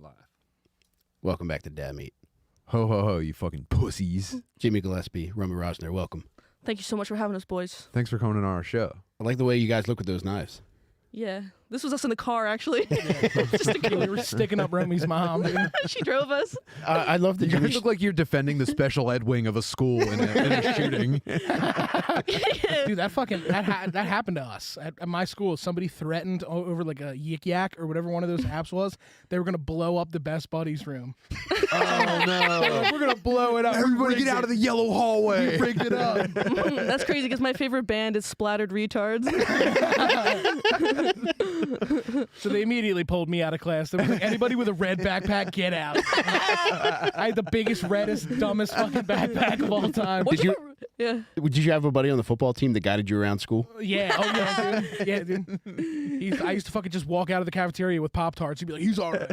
Live. Welcome back to Dad Meat. Ho, ho, ho, you fucking pussies. Jimmy Gillespie, Romy Rosner, welcome. Thank you so much for having us, boys. Thanks for coming on our show. I like the way you guys look with those knives. Yeah, this was us in the car, actually. We were sticking up Romy's mom. Dude. She drove us. I love that You guys look like you're defending the special ed wing of a school in a shooting. Dude, that happened to us at my school. Somebody threatened over like a Yik Yak or whatever one of those apps was. They were gonna blow up the Best Buddies room. Oh no! We're gonna blow it up. Everybody get out of the yellow hallway. We rigged it up. That's crazy because my favorite band is Splattered Retards. So they immediately pulled me out of class. They were like, anybody with a red backpack, get out. I had the biggest, reddest, dumbest fucking backpack of all time. Yeah. Did you have a buddy on the football team that guided you around school? Yeah, oh yeah, dude. Yeah, dude. I used to fucking just walk out of the cafeteria with Pop-Tarts. He'd be like, he's all right.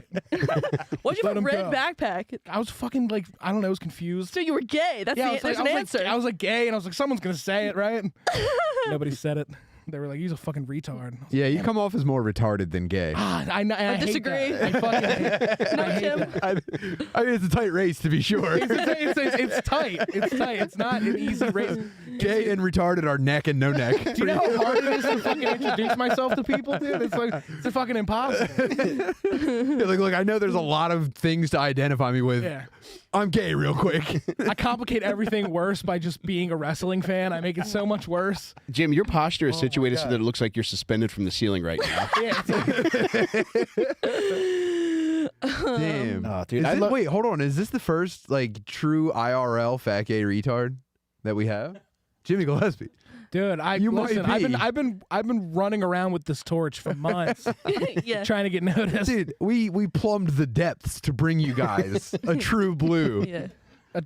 Why'd you Let have a him red go. backpack? I was fucking like, I don't know, I was confused. So you were gay. That's there's an answer. I was like gay, and I was like, someone's gonna say it, right? Nobody said it. They were like, he's a fucking retard. Yeah, you come off as more retarded than gay. I disagree. Hate that. I fucking hate, No, I hate Tim. that. I mean, it's a tight race, to be sure. It's tight. It's tight. It's not an easy race. Gay and retarded are neck and no neck. Do you know how hard it is to fucking introduce myself to people, dude? It's fucking impossible. You're like, look, I know there's a lot of things to identify me with. Yeah. I'm gay real quick. I complicate everything worse by just being a wrestling fan. I make it so much worse. Jim, your posture is situated so that it looks like you're suspended from the ceiling right now. Yeah, Damn. Oh, dude, Wait, hold on. Is this the first like true IRL fat gay retard that we have? Jimmy Gillespie. dude. You might Listen, be. I've been running around with this torch for months, Yeah. trying to get noticed. Dude, we plumbed the depths to bring you guys a true blue. Yeah.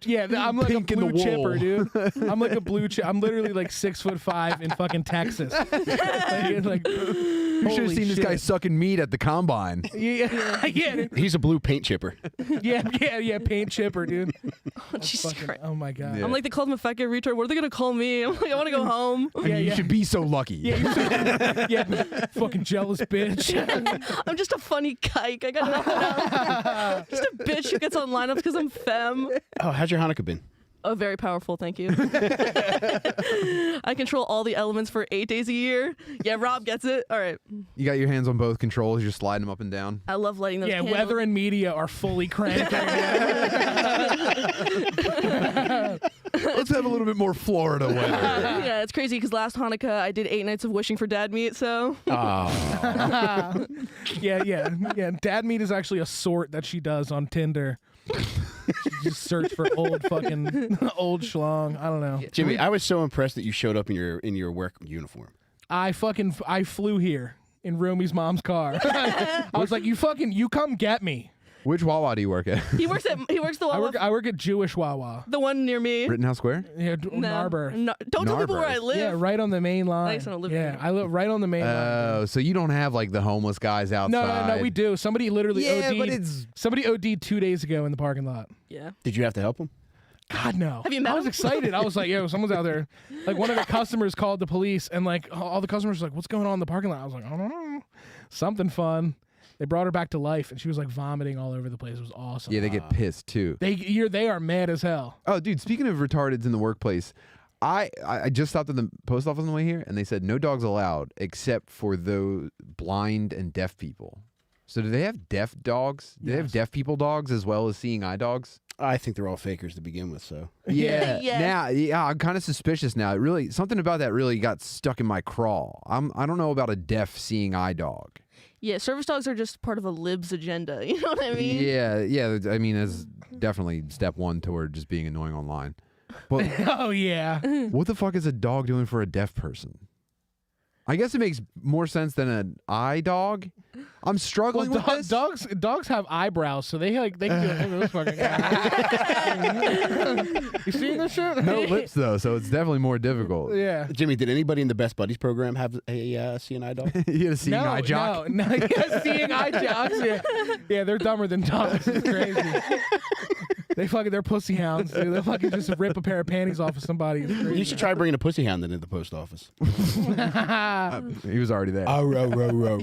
Yeah, I'm like Pink a in the blue chipper, wool. dude. I'm like a blue chip. I'm literally like 6'5" in fucking Texas. You should have seen this guy sucking meat at the combine. Yeah, yeah, He's a blue paint chipper. yeah, paint chipper, dude. Oh, Jesus Christ. Oh my god. Yeah. I'm like, they called him a fat gay retard. What are they going to call me? I'm like, I want to go home. I mean, you should be so lucky. Yeah, fucking jealous bitch. I'm just a funny kike. I got nothing else. Just a bitch who gets on lineups because I'm femme. Oh, how's your Hanukkah been? Oh, very powerful. Thank you. I control all the elements for 8 days a year. Yeah, Rob gets it. All right. You got your hands on both controls. You're sliding them up and down. I love lighting those Yeah, candles. weather and media are fully cranked. Let's have a little bit more Florida weather. Yeah, it's crazy because last Hanukkah I did 8 nights of wishing for dad meat, so. Oh. Yeah. Dad meat is actually a sort that she does on Tinder. She just search for old schlong. I don't know. Jimmy, I was so impressed that you showed up in your work uniform. I flew here in Romy's mom's car. I was like, you come get me. Which Wawa do you work at? He works the Wawa, I work at Jewish Wawa. the one near me. Rittenhouse Square? Yeah, No, Narber. no, don't tell people where I Narber. live. Yeah, right on the main line. I used to live yeah, there. I live right on the main line. Oh, so you don't have like the homeless guys outside? No, we do. Somebody literally Yeah, OD'd. but it's... Somebody OD'd 2 days ago in the parking lot. Yeah. Did you have to help him? God, no. Have you met I was him? excited. I was like, yo, someone's out there. Like, one of the customers called the police, and like all the customers were like, what's going on in the parking lot? I was like, I don't know. Something fun. They brought her back to life, and she was like vomiting all over the place. It was awesome. Yeah, they get pissed too. They are mad as hell. Oh, dude, speaking of retardeds in the workplace, I just stopped at the post office on the way here, and they said no dogs allowed except for those blind and deaf people. So do they have deaf dogs? Do they have deaf people dogs as well as seeing eye dogs? I think they're all fakers to begin with, so. Yeah. Yeah. I'm kind of suspicious now. It really, something about that really got stuck in my craw. I don't know about a deaf seeing eye dog. Yeah, service dogs are just part of a lib's agenda. You know what I mean? Yeah. I mean, that's definitely step one toward just being annoying online. But Oh, yeah. what the fuck is a dog doing for a deaf person? I guess it makes more sense than an eye dog. I'm struggling with this. Dogs have eyebrows, so they can do it. Look at this fucking guy. You seen this shit? No lips, though, so it's definitely more difficult. Yeah. Jimmy, did anybody in the Best Buddies program have a CNI dog? You got a seeing eye jock? No, yeah, seeing eye jocks. Yeah, they're dumber than dogs. It's crazy. They're pussy hounds, dude. They'll fucking just rip a pair of panties off of somebody. It's crazy. You should try bringing a pussy hound into the post office. He was already there.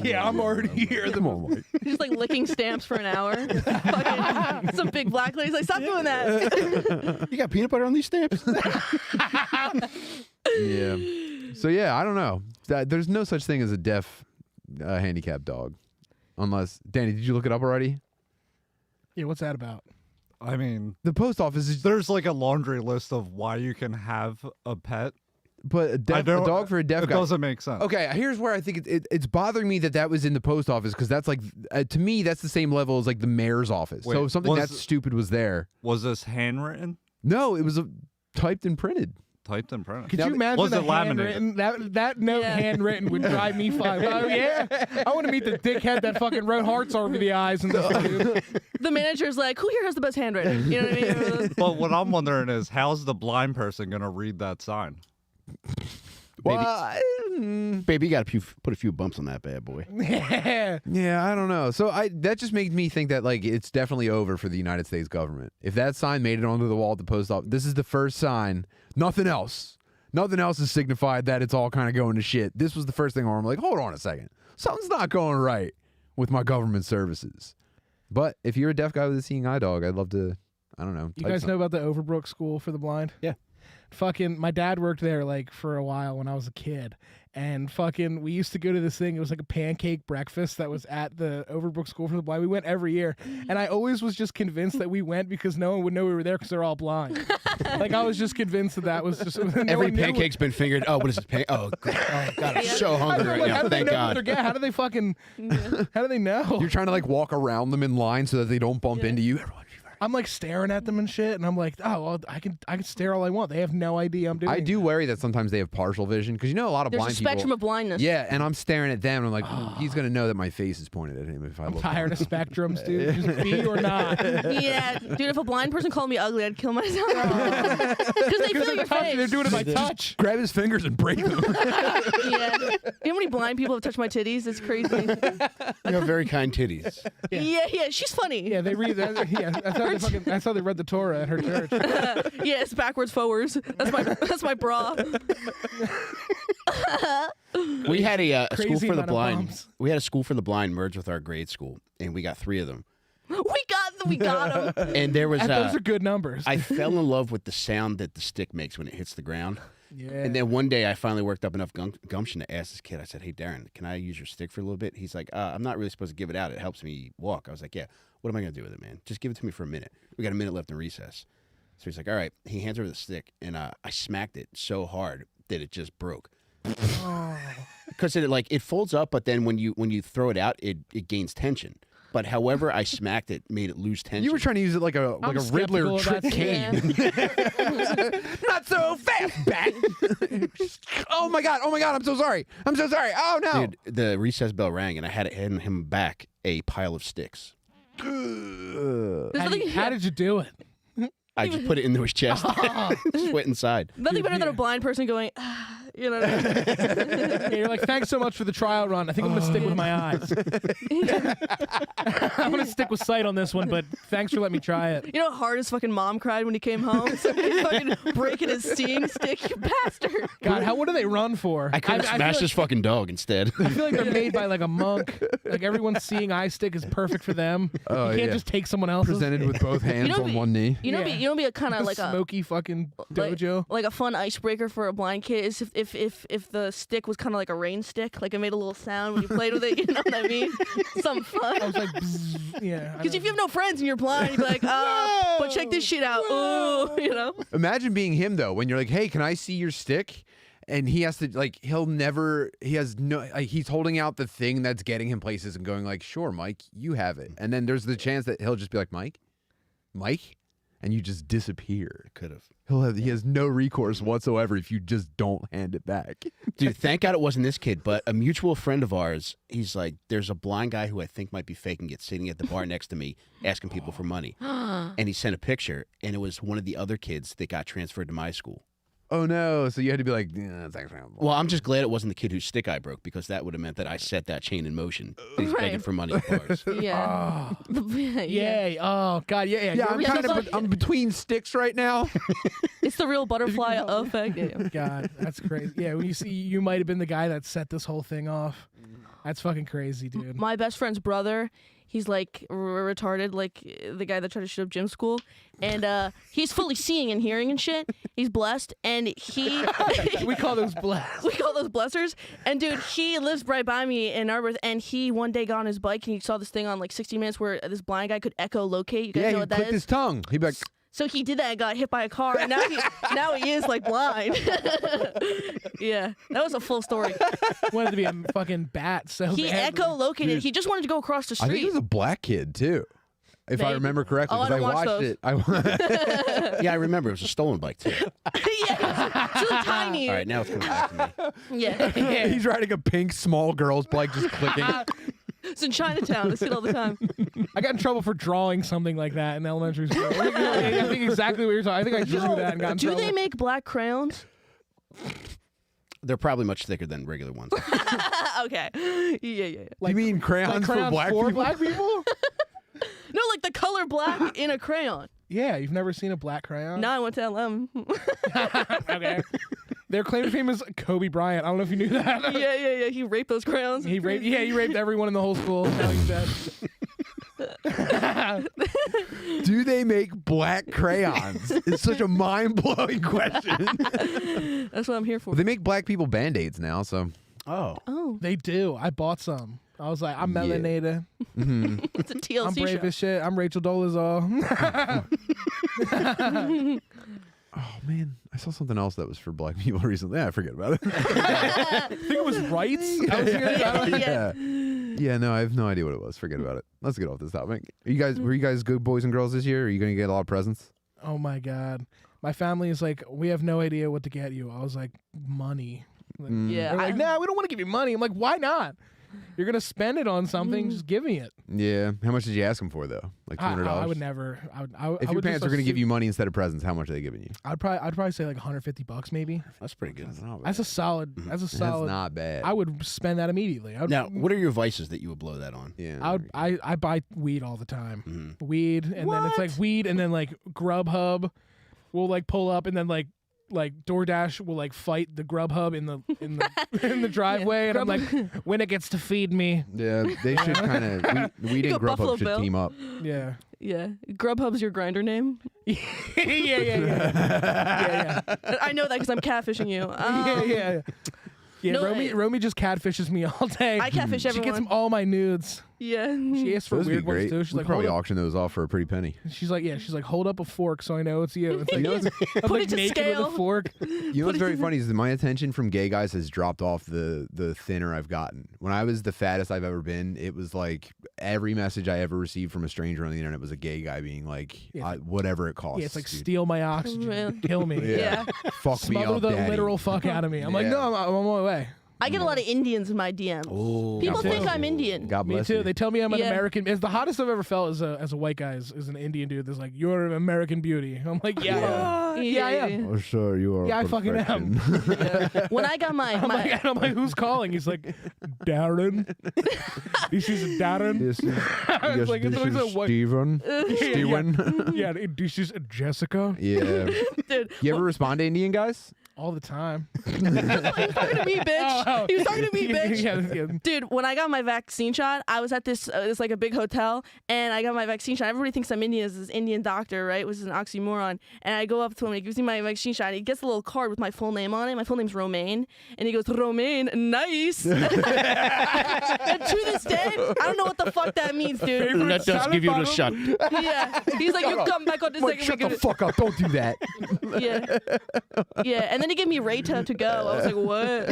Yeah, I'm already here. Come on, Mike. He's just like licking stamps for an hour. Fucking, some big black lady's like, stop doing that. You got peanut butter on these stamps? Yeah. So yeah, I don't know. There's no such thing as a deaf handicapped dog, unless Danny. Did you look it up already? Yeah, what's that about? I mean, The post office is, there's like a laundry list of why you can have a pet. but a dog for a deaf It guy. doesn't make sense. Okay, here's where I think it's bothering me that was in the post office, because that's like to me that's the same level as like the mayor's office. So Wait, if something was- that stupid was there, Was this handwritten? no, it was typed and printed. Typed and printed? Could Now, you imagine was the it laminated? handwritten? That note Yeah. handwritten would drive me fine. Oh yeah, I want to meet the dickhead that fucking wrote hearts over the eyes and stuff. Dude. The manager's like, who here has the best handwriting? You know what I mean? But what I'm wondering is, how's the blind person going to read that sign? Baby, you got to put a few bumps on that bad boy. Yeah, I don't know. So that just makes me think that like it's definitely over for the United States government. If that sign made it onto the wall at the post office, this is the first sign. Nothing else. Nothing else has signified that it's all kind of going to shit. This was the first thing where I'm like, hold on a second. Something's not going right with my government services. But if you're a deaf guy with a seeing eye dog, I'd love to, I don't know. You guys know about the Overbrook School for the Blind? Yeah. Fucking, my dad worked there like for a while when I was a kid. And fucking, we used to go to this thing. It was like a pancake breakfast that was at the Overbrook School for the Blind. We went every year. And I always was just convinced that we went because no one would know we were there because they're all blind. Like, I was just convinced that was just. Every pancake's been fingered. Oh, what is this? Oh, God, I'm so hungry right now. Thank God. How do they fucking. How do they know? You're trying to like walk around them in line so that they don't bump into you. I'm like staring at them and shit, and I'm like, oh, well, I can stare all I want. They have no idea I'm doing. I do worry that sometimes they have partial vision, because you know a lot of There's a blind spectrum people. of blindness. Yeah, and I'm staring at them, and I'm like, he's gonna know that my face is pointed at him if I I'm look. tired of spectrums, dude. Just be or not. Yeah, dude, if a blind person called me ugly, I'd kill myself. Because they feel your face. They're doing it by touch. Grab his fingers and break them. Yeah. You know how many blind people have touched my titties? It's crazy. You have very kind titties. Yeah, she's funny. Yeah, they read that. Yeah, that's how they read the Torah at her church. Yeah, it's backwards, forwards. That's my bra. We had a school Crazy for the amount of blind. bumps. We had a school for the blind merge with our grade school, and we got 3 of them. We got him. And there was And those are good numbers. I fell in love with the sound that the stick makes when it hits the ground. yeah. And then one day I finally worked up enough gumption to ask this kid. I said, "Hey, Darren, can I use your stick for a little bit?" He's like, "I'm not really supposed to give it out. It helps me walk." I was like, "Yeah. What am I going to do with it, man? Just give it to me for a minute. We got a minute left in recess." So he's like, "All right." He hands over the stick, and I smacked it so hard that it just broke. Because it folds up, but then when you throw it out, it gains tension. But however I smacked it made it lose tension. You were trying to use it like a Riddler skeptical trick about cane. Not so fast, bat. Oh my god! I'm so sorry. Oh no! Dude, the recess bell rang, and I had to hand him back a pile of sticks. There's How did you do it? I just put it into his chest. Just went inside. nothing better than a blind person going, you know what I mean? Yeah, you're like, thanks so much for the trial run. I think I'm gonna stick with my eyes. I'm gonna stick with sight on this one, but thanks for letting me try it. You know how hard his fucking mom cried when he came home? Somebody's fucking breaking his seeing stick, you bastard. God, what do they run for? I could have feel smashed like- this fucking dog instead. I feel like they're made by like a monk. Like everyone's seeing eye stick is perfect for them. Oh, you can't yeah. just take someone else's. Presented with both hands know, on one knee. You know, Yeah. you know, be a kind of like a smoky fucking dojo. like a fun icebreaker for a blind kid is if the stick was kind of like a rain stick, like it made a little sound when you played with it. You know what I mean? Something fun. I was like, bzzz, yeah. Because if you have no friends and you're blind, you'd be like, but check this shit out. Ooh, you know? Imagine being him though, when you're like, "Hey, can I see your stick?" And he has to he's holding out the thing that's getting him places and going like, "Sure, Mike, you have it." And then there's the chance that he'll just be like, Mike, and you just disappear. Could have. He has no recourse whatsoever if you just don't hand it back. Dude, thank God it wasn't this kid, but a mutual friend of ours, he's like, there's a blind guy who I think might be faking it sitting at the bar next to me asking people for money. And he sent a picture, and it was one of the other kids that got transferred to my school. Oh no! So you had to be like, yeah, that's actually. Well, I'm just glad it wasn't the kid whose stick I broke because that would have meant that I set that chain in motion. He's Right. begging for money at bars. Yeah. yeah. Yay. Oh, God. Yeah. Yeah, I'm Yeah, kind that's of I'm between sticks right now. It's the real butterfly effect. Yeah. God, that's crazy. Yeah, when you see you might have been the guy that set this whole thing off. That's fucking crazy, dude. My best friend's brother, he's like retarded, like the guy that tried to shoot up gym school, and he's fully seeing and hearing and shit. He's blessed, and he We call those blast. we call those blessers. And dude, he lives right by me in Arbor, and he one day got on his bike and he saw this thing on like 60 Minutes where this blind guy could echolocate. You guys Yeah, know he what that clicked is? his tongue. He'd be like, So he did that and got hit by a car, and now he is like blind. Yeah, that was a full story. Wanted to be a fucking bat so He bad. echolocated. Dude. He just wanted to go across the I think street. it was a black kid too, if I Maybe. remember correctly. Oh, I Because don't watch watched those. it. Yeah, I remember. It was a stolen bike, too. Yeah, it's really tiny. All right, now it's coming back to me. Yeah, He's riding a pink small girl's bike, just clicking. it's in Chinatown. I see it all the time. I got in trouble for drawing something like that in elementary school. I think exactly what you're talking. I think I drew that and got in Do trouble. they make black crayons? They're probably much thicker than regular ones. Okay. Yeah. You mean crayons, crayons for black for people? black people? No, like the color black in a crayon. Yeah, you've never seen a black crayon? Now I went to LM. Okay. Their claim to fame is Kobe Bryant. I don't know if you knew that. Yeah. He raped those crayons. He raped everyone in the whole school. Now he's dead. Do they make black crayons? It's such a mind-blowing question. That's what I'm here for. Well, they make black people band-aids now, so Oh. Oh, They do. I bought some. I was like, I'm Yeah. melanated. it's a TLC I'm brave show. as shit. I'm Rachel Dolezal. oh man, I saw something else that was for black people recently. Yeah, I forget about it. I think it was rights. I was gonna- Yeah. Yeah, no, I have no idea what it was. Forget about it. Let's get off this topic. Were you guys good boys and girls this year? Are you gonna get a lot of presents? Oh my God. My family is like, we have no idea what to get you. I was like, money. Like, Yeah. They're like, nah, we don't want to give you money. I'm like, why not? You're gonna spend it on something. Just give me it. Yeah. How much did you ask them for though? Like $200. I would never. I would. If I your would parents just are gonna give assume- you money instead of presents, how much are they giving you? I'd probably say like $150 maybe. That's pretty good. That's a solid. That's a solid. That's not bad. I would spend that immediately. I would, Now, what are your vices that you would blow that on? Yeah. I buy weed all the time. Mhm. Weed, and then it's like weed, and then like Grubhub will like pull up, and then like DoorDash will like fight the Grubhub in the in the driveway, and I'm like, when it gets to feed me, Yeah, they should kind of. Weed You and go Buffalo Grubhub should Bill. team up. yeah, Yeah. Grubhub's your Grindr name. yeah. I know that because I'm catfishing you. Yeah, No, Romy just catfishes me all day. I catfish She everyone. gets all my nudes. Yeah. She asks for Those would be weird ones great. too. She's We'd like, probably hold up. auction those off for a pretty penny. She's like, hold up a fork so I know it's you. It's like, I'm Put like it to naked scale. with a fork. You know what's very funny is that my attention from gay guys has dropped off the thinner I've gotten. When I was the fattest I've ever been, it was like every message I ever received from a stranger on the internet was a gay guy being like, Yeah. whatever it costs. Yeah, it's like dude. steal my oxygen, Really? kill me, Yeah. Fuck me smother up, the daddy. literal fuck out of me. I'm like, Yeah. no, I'm on my way. I get a lot of Indians in my DMs. Oh, People Me too. think I'm Indian. God Me bless too. you. They tell me I'm an Yeah. American. It's the hottest I've ever felt as a white guy is an Indian dude that's like, you're an American beauty. I'm like, yeah, yeah, I am. Oh, sure, you are. Yeah, I fucking am. perfection. When I got my, I'm like, who's calling? He's like, Darren. This is Darren. This is, I was yes, like, this it's always is a white- Steven. Steven. Yeah, this is Jessica. Yeah. dude, You ever respond to Indian guys? All the time. he was talking to me, bitch. Oh. He was talking to me, bitch. Yeah. Dude, when I got my vaccine shot, I was at this like a big hotel, and I got my vaccine shot. Everybody thinks I'm Indian as this Indian doctor, right? Which is an oxymoron. And I go up to him, and he gives me my vaccine shot. And he gets a little card with my full name on it. My full name's Romaine, and he goes, Romaine, nice. And to this day, I don't know what the fuck that means, dude. Let us give you the shot. Yeah, he's like, you come back on this Wait, shut the fuck up. Don't do that. Yeah, yeah. And then he gave me Rayta to go. I was like, what?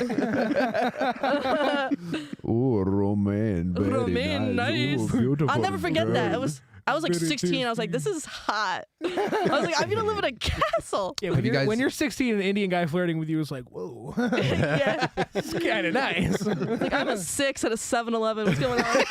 Ooh, Romaine. Very Romaine, nice. Ooh, beautiful I'll never forget that. girl. I was like Very 16. I was like, this is hot. I was like, I'm gonna live in a castle. Yeah, Have when you you're, guys- when you're 16 and an Indian guy flirting with you is like, whoa, Yeah. it's kind of nice. Like, I'm a 6 at a 7-Eleven. What's going on?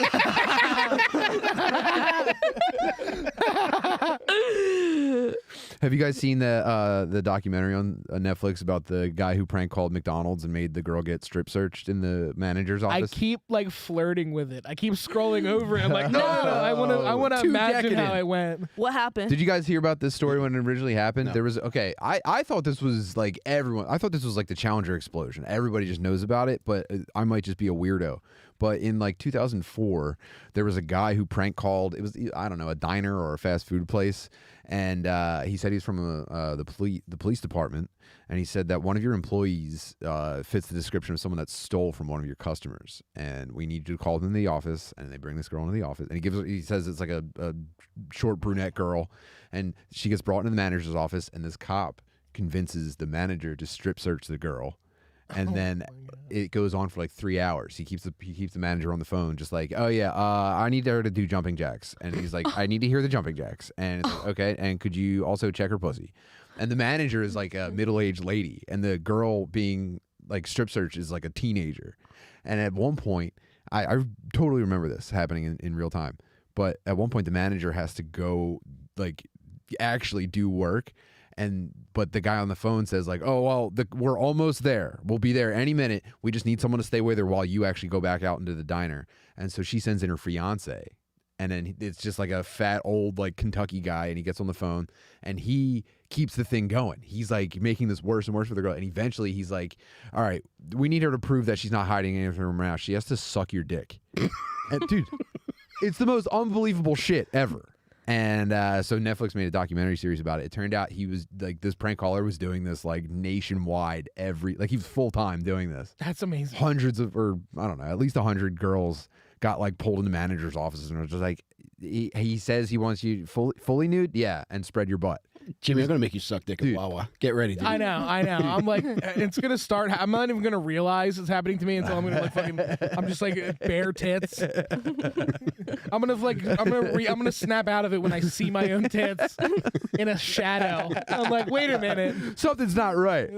Have you guys seen the documentary on Netflix about the guy who prank called McDonald's and made the girl get strip searched in the manager's I office? keep like flirting with it. I keep scrolling over it. I'm like, no. I want to Too imagine decadent. how it went. What happened? Did you guys hear about this story when it originally happened? No. There was I thought this was like everyone. I thought this was like the Challenger explosion. Everybody just knows about it, but I might just be a weirdo. But in like 2004, there was a guy who prank called. It was, I don't know, a diner or a fast food place, and he said he's from the police department, and he said that one of your employees fits the description of someone that stole from one of your customers, and we need you to call them in the office. And they bring this girl into the office, and he says it's like a short brunette girl, and she gets brought into the manager's office, and this cop convinces the manager to strip search the girl. And then it goes on for like 3 hours. He keeps the manager on the phone, just like, oh yeah, I need her to do jumping jacks, and he's like, I need to hear the jumping jacks, and it's like, okay, and could you also check her pussy? And the manager is like a middle-aged lady, and the girl being like strip searched is like a teenager. And at one point, I totally remember this happening in real time. But at one point, the manager has to go like actually do work. But the guy on the phone says like, oh, well, we're almost there. We'll be there any minute. We just need someone to stay with her while you actually go back out into the diner. And so she sends in her fiance. And then it's just like a fat old like Kentucky guy, and he gets on the phone and he keeps the thing going. He's like making this worse and worse for the girl. And eventually he's like, all right, we need her to prove that she's not hiding anything from her mouth. She has to suck your dick. And dude, it's the most unbelievable shit ever. And so Netflix made a documentary series about it. It turned out he was like, this prank caller was doing this like nationwide he was full time doing this. That's amazing. Hundreds of, or I don't know, at least 100 girls got like pulled into managers' offices, and it was just like, he says he wants you fully nude, yeah, and spread your butt. Jimmy, I'm gonna make you suck dick at Wawa. Get ready, dude. I know. I'm like, it's gonna start. I'm not even gonna realize it's happening to me until I'm gonna like fucking. I'm just like bare tits. I'm gonna snap out of it when I see my own tits in a shadow. I'm like, wait a minute, Something's not right.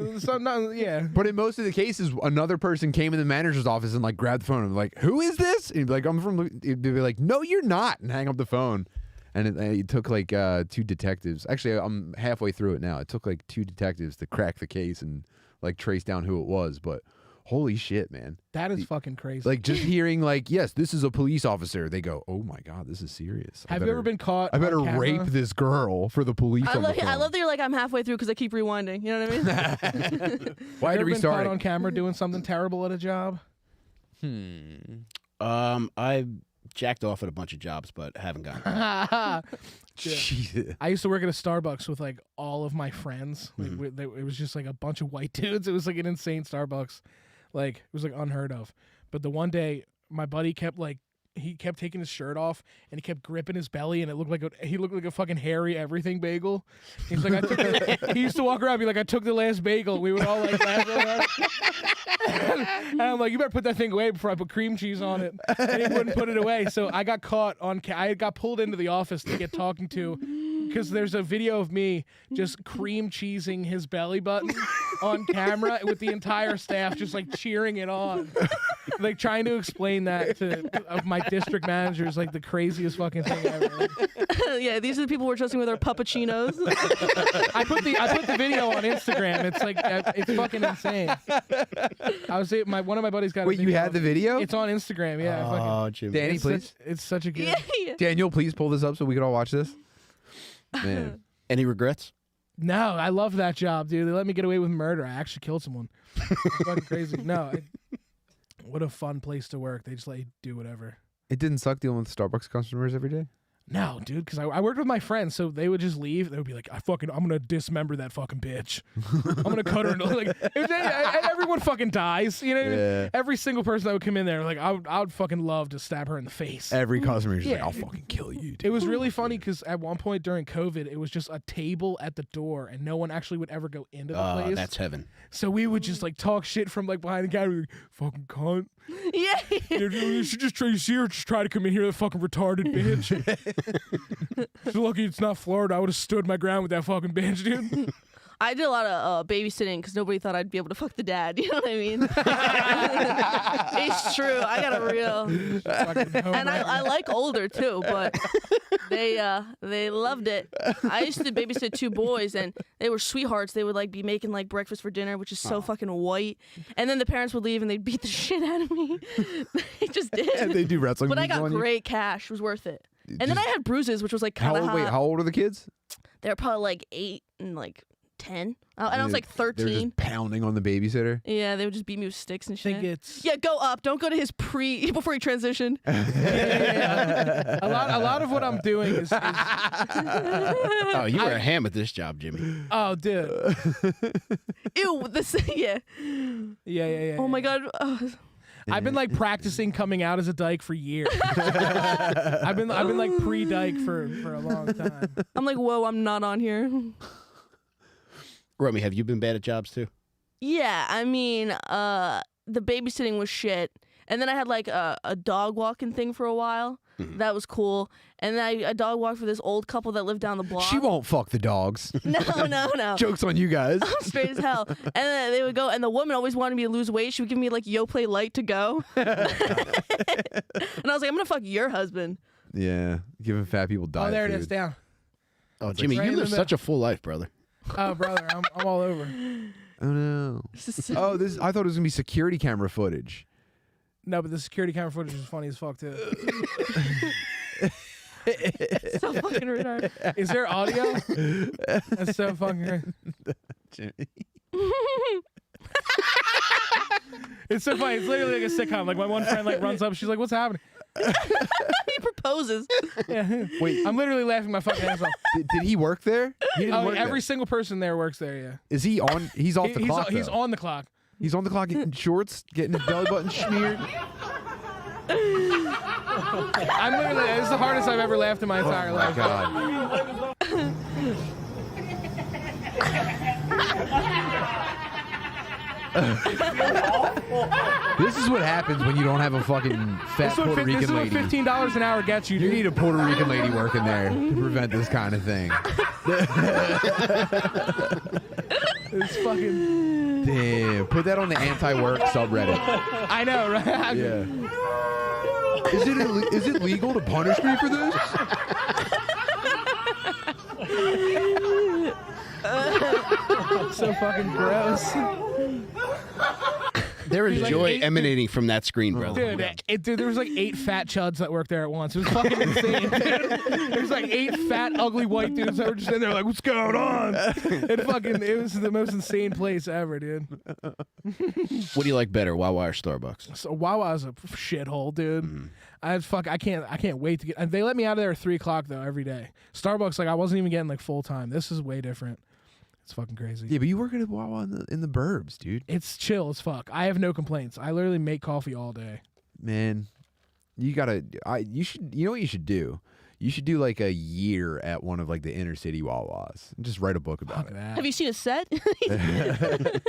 yeah. But in most of the cases, another person came in the manager's office and like grabbed the phone and like, who is this? And he'd be like, I'm from. He'd be like, no, you're not, and hang up the phone. And it took like 2 detectives. Actually, I'm halfway through it now. It took like 2 detectives to crack the case and like trace down who it was. But holy shit, man. That is fucking crazy. Like just hearing like, yes, this is a police officer. They go, oh my God, this is serious. Have you ever been caught? I better on camera? rape this girl for the police. I on the love phone. that you're like, I'm halfway through because I keep rewinding. You know what I mean? Why Have did you we ever been start caught it? on camera doing something terrible at a job? I jacked off at a bunch of jobs, but haven't gotten. Jesus. I used to work at a Starbucks with like all of my friends. Like, it was just like a bunch of white dudes. It was like an insane Starbucks. Like it was like unheard of. But the one day, my buddy kept taking his shirt off and he kept gripping his belly, and it looked like he looked like a fucking hairy everything bagel. He's like, he used to walk around and be like, I took the last bagel. We would all like laugh at that. And I'm like, you better put that thing away before I put cream cheese on it. And he wouldn't put it away. So I got caught I got pulled into the office to get talking to, because there's a video of me just cream cheesing his belly button on camera with the entire staff just like cheering it on. Like trying to explain that to my district managers, like the craziest fucking thing ever. Yeah, these are the people we're trusting with our puppuccinos. I put the video on Instagram. It's like it's fucking insane. One of my buddies got. Wait, you had the video? It's on Instagram. Yeah. Oh, Jimmy. Danny, please. It's such a good. Yeah. Daniel, please pull this up so we can all watch this. Man. Any regrets? No, I love that job, dude. They let me get away with murder. I actually killed someone. It's fucking crazy. No, what a fun place to work. They just let you do whatever. It didn't suck dealing with Starbucks customers every day? No, dude, because I worked with my friends, so they would just leave. They would be like, I'm gonna dismember that fucking bitch. I'm gonna cut her into like. Everyone fucking dies. You know what I mean? Yeah. Every single person that would come in there, like I would fucking love to stab her in the face. Every customer is just Yeah. like, I'll fucking kill you, dude. It was really funny because at one point during COVID, it was just a table at the door, and no one actually would ever go into the place. That's heaven. So we would just like talk shit from like behind the counter, like, fucking cunt. Yeah. You should just try. You see her just try to come in here, that fucking retarded bitch. So lucky it's not Florida. I would have stood my ground with that fucking bitch, dude. I did a lot of babysitting because nobody thought I'd be able to fuck the dad. You know what I mean? It's true. I got a real. And I like older too, but they loved it. I used to babysit 2 boys, and they were sweethearts. They would like be making like breakfast for dinner, which is so fucking white. And then the parents would leave, and they'd beat the shit out of me. They just did. And they do wrestling. But I moves got on you? great cash. It was worth it. And then I had bruises, which was like How kind of old? hot. Wait, how old are the kids? They were probably like 8 and like 10. And I was like They're 13. just pounding on the babysitter. Yeah, they would just beat me with sticks and I shit. think it's Yeah, go up. Don't go to his before he transitioned. a lot of what I'm doing is Oh, you were a ham at this job, Jimmy. oh, dude. Ew, this, yeah. Yeah. Oh my God. I've been like practicing coming out as a dyke for years. I've been like pre-dyke for a long time. I'm like, whoa, I'm not on here. Romy, have you been bad at jobs too? Yeah, I mean, the babysitting was shit. And then I had like a dog walking thing for a while. That was cool. And then I dog walked for this old couple that lived down the block. She won't fuck the dogs. No. Joke's on you guys. I'm straight as hell. And then they would go, and the woman always wanted me to lose weight. She would give me like Yoplait Light to go. And I was like, I'm gonna fuck your husband. Yeah, giving fat people diet Oh, there it food. is, down. Oh, Jimmy, right you in the live such a full life, brother. Oh, brother, I'm all over. Oh no. Oh, this. I thought it was gonna be security camera footage. No, but the security camera footage is funny as fuck too. So fucking retarded. Is there audio? That's so fucking great. It's so funny. It's literally like a sitcom. Like my one friend like runs up. She's like, "What's happening?" He proposes. Yeah. Wait, I'm literally laughing my fucking ass off. did he work there? He didn't Oh, work every there. single person there works there. Yeah. Is he on? He's off the clock. He's though. on the clock. He's on the clock getting shorts, getting his belly button smeared. I'm literally. This is the hardest I've ever laughed in my entire life. God. This is what happens when you don't have a fucking fat Puerto This is Rican what lady. $15 an hour gets you. You Dude. need a Puerto Rican lady working there to prevent this kind of thing. It's fucking. Damn. Put that on the anti-work subreddit. I know, right? Yeah. Is it legal to punish me for this? So fucking gross. There is Like joy eight- emanating from that screen, brother. Dude, there was like 8 fat chuds that worked there at once. It was fucking insane. There's like 8 fat, ugly white dudes that were just in there like, what's going on? It was the most insane place ever, dude. What do you like better, Wawa or Starbucks? So Wawa's a shithole, dude. I can't wait to get. And they let me out of there at 3:00 though every day. Starbucks, like I wasn't even getting like full time. This is way different. It's fucking crazy. Yeah, but you work at Wawa in the burbs, dude. It's chill as fuck. I have no complaints. I literally make coffee all day. Man, you gotta. You should. You know what you should do? You should do like a year at one of like the inner city Wawas and just write a book about Fuck it. that. Have you seen a set?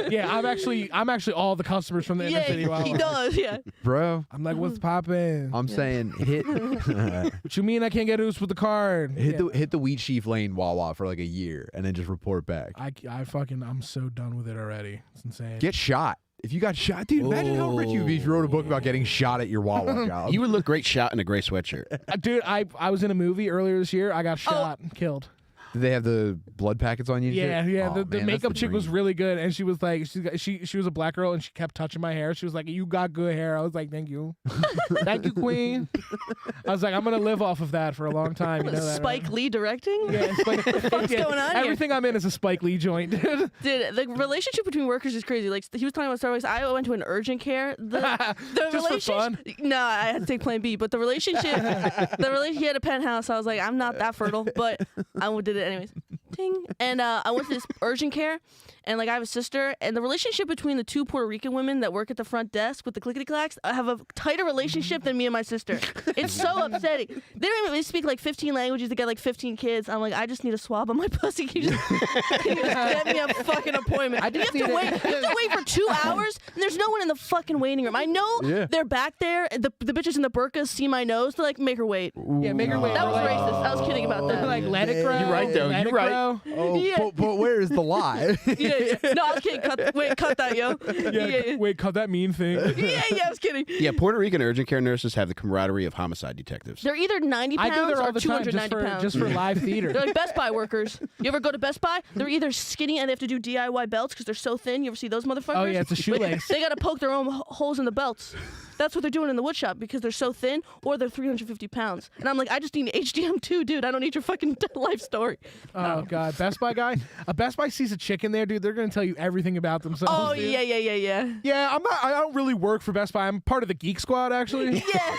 Yeah, I'm actually all the customers from the inner city Yeah, Wawa. he does. Yeah. Bro, I'm like, what's poppin'? I'm saying hit What you mean I can't get loose with the card? hit the Wheat Sheaf Lane Wawa for like a year and then just report back. I'm so done with it already. It's insane. Get shot. If you got shot, dude, imagine how rich you'd be if you wrote a book about getting shot at your Wawa job. You would look great shot in a gray sweatshirt. Dude, I was in a movie earlier this year. I got shot and killed. Did they have the blood packets on you? and Yeah, shit? yeah. Oh, The man, that's makeup the chick was dream. really good, and she was like, she was a black girl, and she kept touching my hair. She was like, "You got good hair." I was like, "Thank you, thank you, Queen." I was like, "I'm gonna live off of that for a long time." You know that, Spike right? Lee directing? Yeah, Spike, What's going on here? Everything I'm in is a Spike Lee joint, dude. Dude, the relationship between workers is crazy. Like he was talking about Starbucks. I went to an urgent care. The Just for fun? No, I had to take Plan B. But the relationship, he had a penthouse. I was like, I'm not that fertile, but I did it anyways. Ding. And I went to this urgent care, and like I have a sister, and the relationship between the 2 Puerto Rican women that work at the front desk with the clickety clacks, I have a tighter relationship than me and my sister. It's so upsetting. They speak like 15 languages. They get like 15 kids. I'm like, I just need a swab on my pussy. Can you just get me a fucking appointment? You have to wait for 2 hours, and there's no one in the fucking waiting room. I know they're back there. The bitches in the burqas see my nose. They're like, make her wait. Yeah, make her wait. That was racist. I was kidding about that. Like, let it grow. You're right, though. Let You're it right. grow. though? Oh, Yeah. but where is the lie? Yeah. No, I was kidding. Cut that, yo. Yeah. Wait, cut that mean thing. Yeah, I was kidding. Yeah, Puerto Rican urgent care nurses have the camaraderie of homicide detectives. They're either 90 I go pounds there all or the time 290 pounds. just for live theater. They're like Best Buy workers. You ever go to Best Buy? They're either skinny and they have to do DIY belts because they're so thin. You ever see those motherfuckers? Oh, yeah, it's a shoelace. They got to poke their own holes in the belts. That's what they're doing in the wood shop because they're so thin or they're 350 pounds. And I'm like, I just need an HDM too, dude. I don't need your fucking life story. Oh, God. Best Buy guy? A Best Buy sees a chick in there, dude. They're going to tell you everything about themselves. Oh, dude. yeah. Yeah, I don't really work for Best Buy. I'm part of the Geek Squad, actually. Yeah.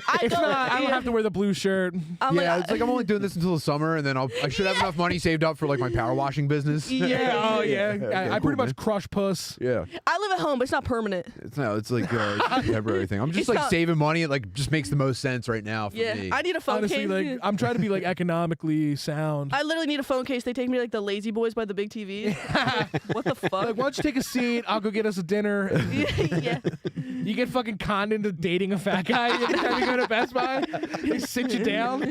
I don't have to wear the blue shirt. I'm Yeah, like, it's like I'm only doing this until the summer, and then I should have enough money saved up for like my power washing business. Yeah, oh, yeah. I cool, pretty much crush puss. Yeah, I live at home, but it's not permanent. it's like a temporary thing. I'm just It's like not- saving money. It like just makes the most sense right now for Yeah. me. I need a phone Honestly, case. like, I'm trying to be, like, economically sound. I literally need a phone case. They take me like the Lazy Boys by the big TV. What the fuck? Like, why don't you take a seat? I'll go get us a dinner. Yeah. You get fucking conned into dating a fat guy every time you go to Best Buy. They sit you down.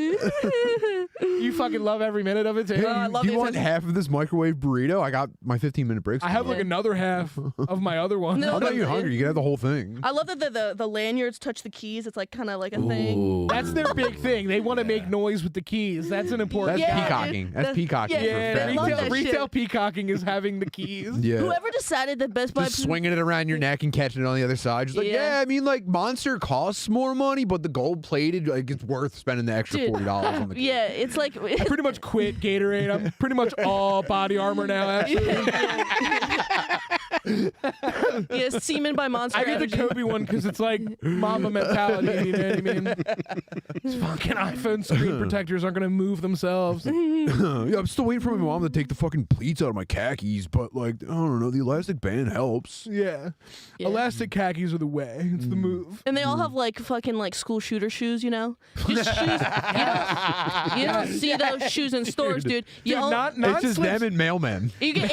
You fucking love every minute of it, too. Hey, I love do you the want attention. half of this microwave burrito? I got my 15-minute breaks. I have like Yeah. another half of my other one. No, I'm not even hungry. You can have the whole thing. I love that the lanyards touch the keys. It's like kind of like a thing. Ooh. That's their big thing. They want to make noise with the keys. That's an important. That's Yeah, peacocking. dude. That's That's- peacocking. yeah, for Yeah, fat I love people. that shit. retail peacocking is having the keys. Yeah. Whoever decided that Best Buy Just swinging it around your neck and catching it on the other side. Just like, Yeah. yeah, I mean, like, Monster costs more money, but the gold plated, like, it's worth spending the extra Dude. $40 on the case. Yeah, it's like I pretty much quit Gatorade. I'm pretty much all body armor now. Actually, yeah, semen by Monster I get the Energy. Kobe one because it's like mama mentality. You know what I mean? These fucking iPhone screen protectors aren't gonna move themselves. Yeah, I'm still waiting for my mom to take the fucking pleats out of my khakis, but, like, I don't know, the elastic band helps. Yeah. Yeah. Elastic khakis are the way. It's the move. And they all have like fucking like school shooter shoes, you know? Just shoes. You don't see those shoes in stores, dude. You Dude, own- not It's just slips. them and mailmen. you get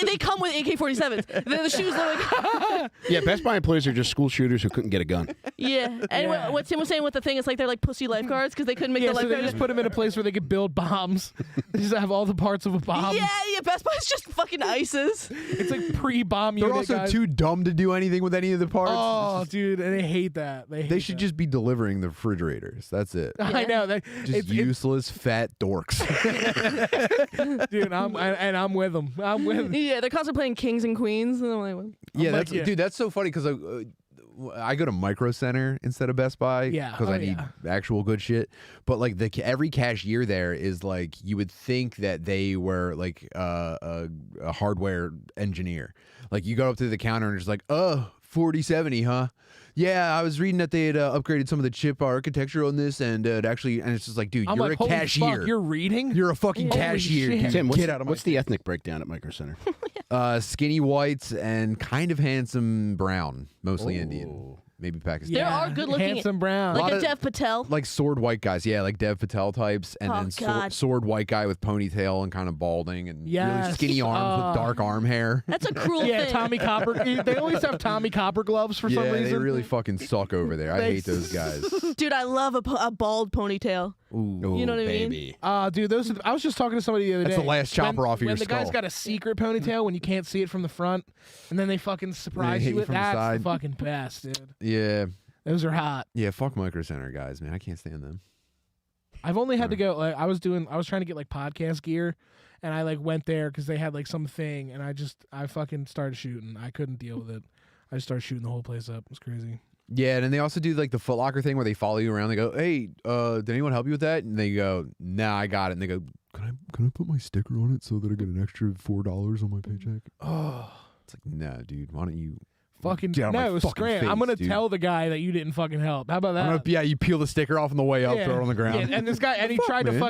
they come with AK-47s. The shoes look like Yeah, Best Buy employees are just school shooters who couldn't get a gun. yeah. And Yeah. what Tim was saying with the thing is like they're like pussy lifeguards because they couldn't make Yeah, the so they lifeguards. just put them in a place where they could build bombs. They just have all the parts of a bomb. Yeah. Best Buy's just fucking ISIS. It's like pre-bomb They're unit, also guys. too dumb to do anything with any of the parts. Oh, dude, and they hate that. They They should just be delivering the refrigerators. That's it. I know. Just It's, useless fat dorks. dude. I'm with them. I'm with them. Yeah, they're constantly playing Kings and Queens. And I'm like, what? Yeah, like, that's yeah. dude. That's so funny because I go to Micro Center instead of Best Buy. Yeah, because oh, I need actual good shit. But like every cashier there is like you would think that they were like a hardware engineer. Like you go up to the counter and it's like, 4070, huh? Yeah, I was reading that they had upgraded some of the chip architecture on this, and it's just like, dude, I'm you're like, a holy cashier. fuck, you're reading. You're a fucking Holy cashier. shit. Dude. Tim, Get out of my what's the ethnic breakdown at Micro Center? skinny whites and kind of handsome brown, mostly Indian, maybe Pakistani. There are good-looking- handsome brown. Like lot a of- Dev Patel. Like sword white guys, yeah, like Dev Patel types, and Oh, then God. sword white guy with ponytail and kind of balding and really Yes. skinny arms with dark arm hair. That's a cruel yeah, thing. Tommy Copper. They always have Tommy Copper gloves for Yeah, some they reason. really fucking suck over there. I They hate those guys. Dude, I love a bald ponytail. Ooh, You know what I mean? baby. Dude, those. I was just talking to somebody the other That's day. the last chopper off of your When the guy's skull. got a secret ponytail when you can't see it from the front, and then they fucking surprise hit you you with from the that's side. the fucking best, dude. yeah, Those are hot. yeah. Fuck Micro Center guys, man. I can't stand them. I've only had to go. Like, I was trying to get like podcast gear, and I like went there because they had like some thing, and I fucking started shooting. I couldn't deal with it. I just started shooting the whole place up. It was crazy. Yeah, and then they also do like the Foot Locker thing where they follow you around. They go, "Hey, did anyone help you with that?" And they go, "Nah, I got it." And they go, "Can I put my sticker on it so that I get an extra $4 on my paycheck?" Oh, it's like, nah, dude. Why don't you Fucking get out of my no, fucking scram. I'm face, gonna dude. tell the guy that you didn't fucking help. How about I'm that? gonna, yeah, you peel the sticker off on the way up, throw it on the ground. Yeah, and this guy, and he Fuck, tried man. to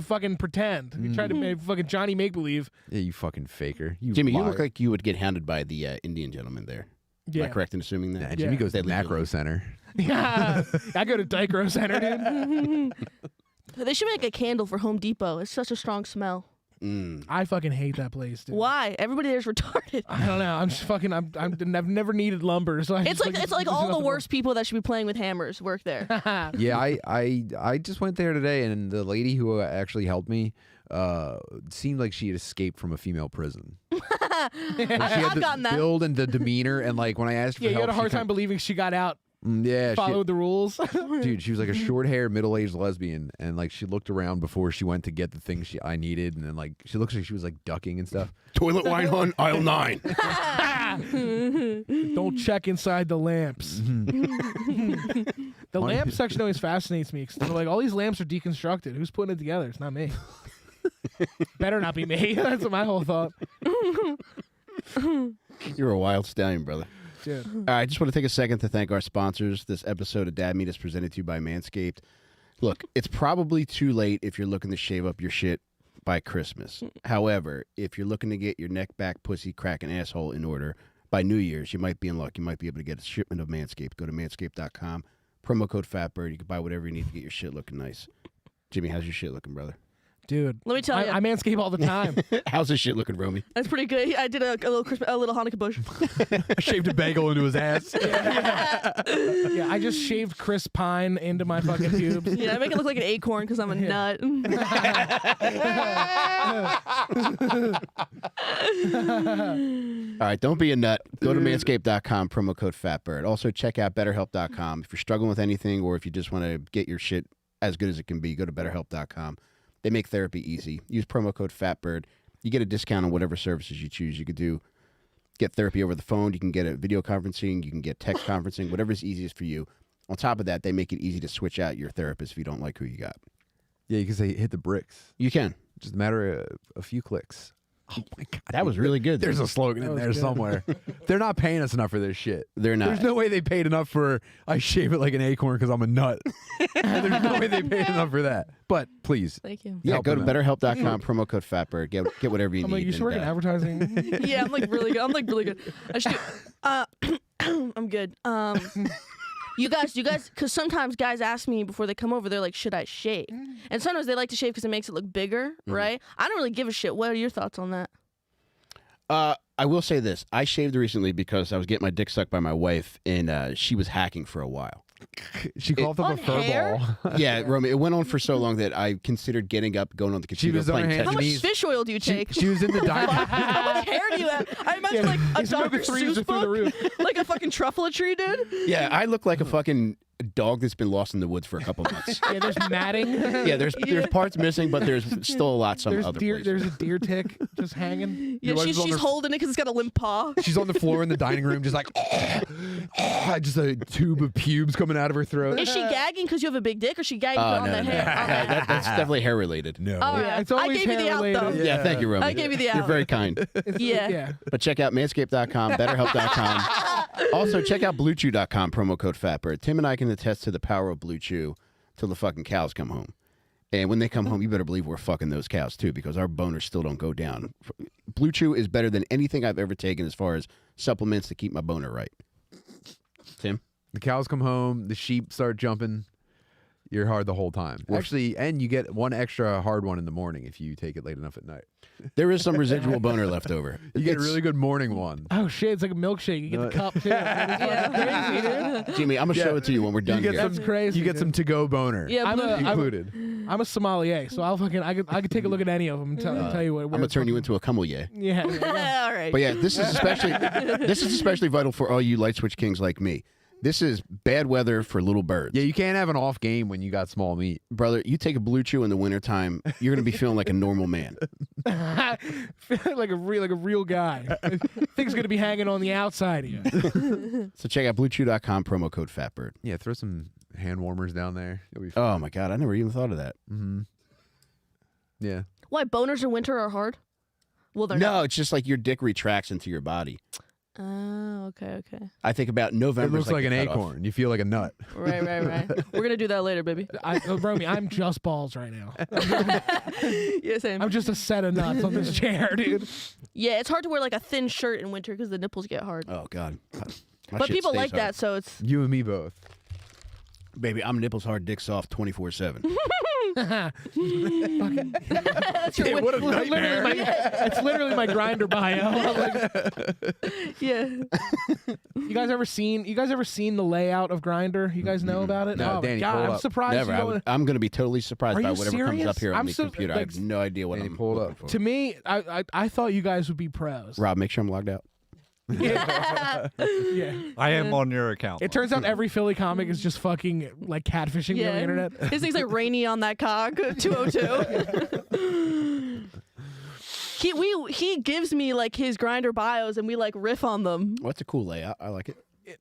fucking pretend. He tried to make fucking Johnny make believe. Yeah, you fucking faker. You Jimmy, you liar. look like you would get hounded by the Indian gentleman there. Yeah, Am I correct in assuming that? Nah, Jimmy Yeah. goes to They leave Macro you. Center. yeah. I go to Dicro Center, dude. They should make a candle for Home Depot. It's such a strong smell. I fucking hate that place, dude. Why? Everybody there's retarded. I don't know. I'm just fucking. I've never needed lumber, so I It's just, like there's all the nothing worst people that should be playing with hammers work there. Yeah, I just went there today, and the lady who actually helped me seemed like she had escaped from a female prison. She had I've the gotten that. build and the demeanor, and like when I asked for Yeah, you help, had a hard she time believing she got out, yeah, followed the rules. dude, she was like a short-haired, middle-aged lesbian, and like she looked around before she went to get the things I needed, and then like she looks like she was like ducking and stuff. Toilet wine on aisle 9. Don't check inside the lamps. The lamp section always fascinates me. 'Cause they're like, all these lamps are deconstructed. Who's putting it together? It's not me. Better not be me. That's my whole thought. You're a wild stallion, brother. Dude. All right, I just want to take a second to thank our sponsors. This episode of Dad Meat is presented to you by Manscaped. Look, it's probably too late if you're looking to shave up your shit by Christmas. However, if you're looking to get your neck, back, pussy, crack, and asshole in order by New Year's, you might be in luck. You might be able to get a shipment of Manscaped. Go to manscaped.com, promo code FATBIRD. You can buy whatever you need to get your shit looking nice. Jimmy, how's your shit looking, brother? Dude, Let me tell you. I manscape all the time. How's this shit looking, Romy? That's pretty good. I did a little Hanukkah bush. I shaved a bagel into his ass. Yeah, I just shaved Chris Pine into my fucking pubes. Yeah, I make it look like an acorn because I'm a nut. All right, don't be a nut. Go to manscaped.com, promo code FATBIRD. Also, check out betterhelp.com. If you're struggling with anything or if you just want to get your shit as good as it can be, go to betterhelp.com. They make therapy easy. Use promo code FATBIRD. You get a discount on whatever services you choose. You could get therapy over the phone. You can get a video conferencing. You can get text conferencing, whatever's easiest for you. On top of that, they make it easy to switch out your therapist if you don't like who you got. Yeah, you can say hit the bricks. You can. Just a matter of a few clicks. Oh my god, That was really good. There's a slogan in was there good. somewhere. They're not paying us enough for this shit. They're not. There's no way they paid enough for I shave it like an acorn because I'm a nut. There's no way they paid enough for that. But please, Thank you. Yeah, Help go to them out. betterhelp.com, promo code FATBIRD. Get whatever you I'm need. like, you should work in and, advertising. Yeah, I'm like really good. I should do, I'm good. You guys, because sometimes guys ask me before they come over, they're like, should I shave? And sometimes they like to shave because it makes it look bigger, right? I don't really give a shit. What are your thoughts on that? I will say this. I shaved recently because I was getting my dick sucked by my wife, and she was hacking for a while. she coughed up On a fur hair? ball. Yeah, Romy, it went on for so long that I considered getting up, going on the She computer, was on her playing hands How and Tetris. much knees. fish oil do you take? She was in the dining. How much hair do you have? I imagine like a His Dr. omega-3s are Seuss through the book, roof. like a fucking truffle tree, dude. Yeah, I look like a fucking dog that's been lost in the woods for a couple months. Yeah, there's matting. Yeah, there's parts missing, but there's still a lot some There's other deer. places. There's a deer tick just hanging. Yeah, wife's on she's her- holding it because it's got a limp paw. She's on the floor in the dining room, just like, just a tube of pubes coming out of her throat. Is she gagging because you have a big dick, or is she gagging Oh, on no, the no. hair? On the hair? That's definitely hair related. No. All right. Yeah, it's I always gave you the out, though. hair-related. Yeah, thank you, Romy. I gave you the You're out. very kind. Yeah. Yeah. But check out manscaped.com, betterhelp.com. Also, check out bluechew.com, promo code FATBIRD. Tim and I can attest to the power of Blue Chew till the fucking cows come home. And when they come home, you better believe we're fucking those cows too, because our boners still don't go down. Blue Chew is better than anything I've ever taken as far as supplements to keep my boner right. Tim? The cows come home, the sheep start jumping. You're hard the whole time. Actually, and you get one extra hard one in the morning if you take it late enough at night. There is some residual boner left over. You get a It's- really good morning one. Oh shit! It's like a milkshake. You get the cup too. Yeah. Jimmy, I'm going to show it to you when we're done You get here. some, That's crazy, You get dude. some to-go boner Yeah, I'm blue- a- included. I'm a sommelier, so I could take a look at any of them and tell you what. I'm going to turn you into a cumelier. Yeah. All right. But yeah, this is especially vital for all you light switch kings like me. This is bad weather for little birds. Yeah, you can't have an off game when you got small meat. Brother, you take a Blue Chew in the wintertime, you're going to be feeling like a normal man. like a real guy. Things gonna be hanging on the outside of you. So check out bluechew.com, promo code FATBIRD. Yeah, throw some hand warmers down there. It'll be Oh my God, I never even thought of that. yeah. Why boners in winter are hard? Well, they're not. No, it's just like your dick retracts into your body. Oh, okay. I think about It November. looks like an acorn. You feel like a nut. Right. We're gonna do that later, baby. Romy, I'm just balls right now. Yeah, same. I'm just a set of nuts on this chair, dude. Yeah, it's hard to wear like a thin shirt in winter because the nipples get hard. Oh God. My But shit people stays like hard. that, so it's You and me both. Baby, I'm nipples hard, dick soft, 24/7. That's your what a win- nightmare. It's literally my Grindr bio. I'm like, Yeah. you guys ever seen the layout of Grindr? You guys know about it? No, oh Danny, my God, pull I'm up. surprised Never. you don't. I'm going to be totally surprised Are by you whatever comes serious? up here on I'm the so- computer. I like, have no idea what Danny, I'm pull it looking up. for. To me, I thought you guys would be pros. Rob, make sure I'm logged out. Yeah. I am on your account. It turns out every Philly comic is just fucking like catfishing me on the internet. His thing's like rainy on that cock. 202. He gives me like his Grindr bios and we like riff on them. Well, that's a cool layout. I like it.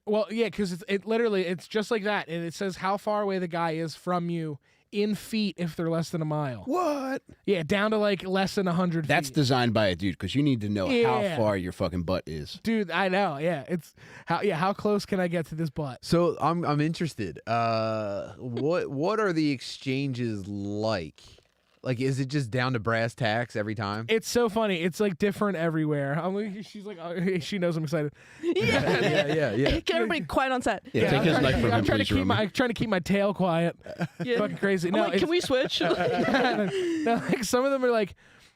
Well, yeah, because it literally it's just like that, and it says how far away the guy is from you in feet if they're less than a mile. What? Yeah, down to like less than 100 That's feet. designed by a dude because you need to know Yeah. how far your fucking butt is. Dude, I know. Yeah, it's how close can I get to this butt? So I'm interested. What are the exchanges like? Like, is it just down to brass tacks every time? It's so funny. It's like different everywhere. I'm like, she's like, oh, she knows I'm excited. yeah. Can everybody quiet on set? Yeah, take I'm his trying knife to- from I'm him, trying to please, keep Romy. my trying to keep my tail quiet. Yeah. Fucking crazy. I'm No, like, can we switch? no, like some of them are like,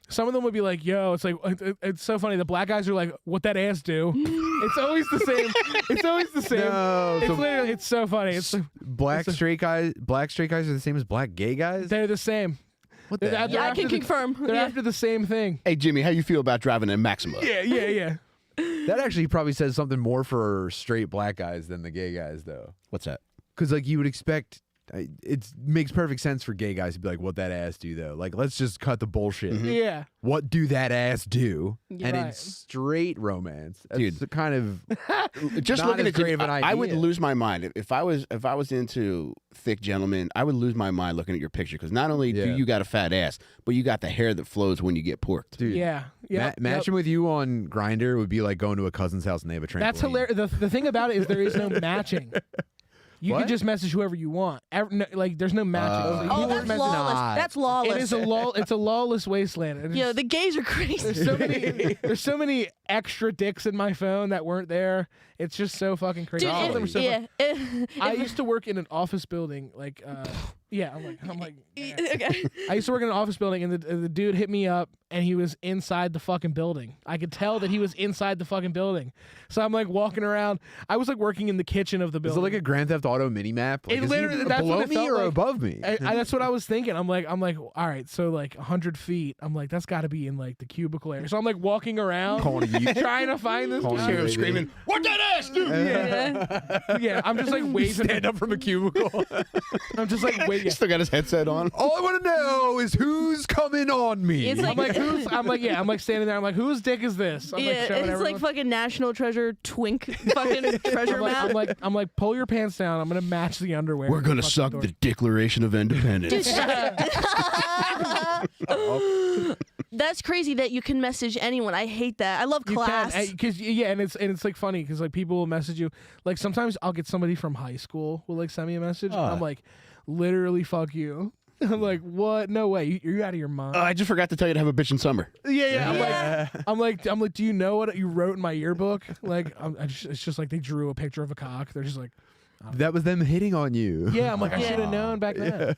some of them would be like, yo, it's like, it's so funny. The black guys are like, what that ass do? It's always the same. It's always the same. No, It's so literally, it's so funny. It's black straight guys are the same as black gay guys? they're the same. What the They're hell? after Yeah, I the- can confirm. They're Yeah. after the same thing. Hey, Jimmy, how you feel about driving a Maxima? Yeah. That actually probably says something more for straight black guys than the gay guys, though. What's that? Because, like, you would expect, it makes perfect sense for gay guys to be like, what that ass do, though? Like, let's just cut the bullshit. Yeah. What do that ass do? You're and in right. straight romance, that's Dude. the kind of Just Not looking as at great Jimmy, of an I would idea. lose my mind if I was into thick gentlemen. I would lose my mind looking at your picture because not only Yeah. do you got a fat ass, but you got the hair that flows when you get porked. dude. Yeah. Matching with you on Grindr would be like going to a cousin's house and they have a trampoline. That's hilarious. The thing about it is there is no matching. You What? can just message whoever you want. Like there's no matching. So you Oh, can that's message- lawless. not. That's lawless. It is it's a lawless wasteland. And Yeah, it's- the gays are crazy. there's so many extra dicks in my phone that weren't there. It's just so fucking crazy. Dude, All of them are so yeah. I used to work in an office building, like, yeah, I'm like, yeah. Okay. I used to work in an office building, and the dude hit me up, and he was inside the fucking building. I could tell that he was inside the fucking building. So I'm like walking around. I was like working in the kitchen of the Is building. it like a Grand Theft Auto mini map? Like, It is he literally- that's below what it me felt or like. above me? That's what I was thinking. I'm like, all right, so like 100 feet. I'm like, that's got to be in like the cubicle area. So I'm like walking around, Calling you. trying to find this Calling guy. you, baby. Screaming, "What that ass do?" Yeah. Yeah, I'm just like waving. Stand up from a cubicle. I'm just like waiting. He still got his headset on. All I want to know is who's coming on me. It's I'm like, I'm like standing there. I'm like, whose dick is this? I'm Yeah, like showing it's everyone. like fucking National Treasure twink fucking treasure map. I'm like, pull your pants down. I'm gonna match the underwear. We're gonna Fucking suck door. the Declaration of Independence. That's crazy that you can message anyone. I hate that. I love You class. can, because yeah, and it's like funny because like people will message you. Like sometimes I'll get somebody from high school will like send me a message. And I'm like, literally, fuck you. I'm like, what? No way. You're out of your mind. I just forgot to tell you to have a bitch in summer. Yeah. I'm like, do you know what you wrote in my yearbook? Like, it's just like they drew a picture of a cock. They're just like, That was them hitting on you. yeah. I'm like, I should have known back then.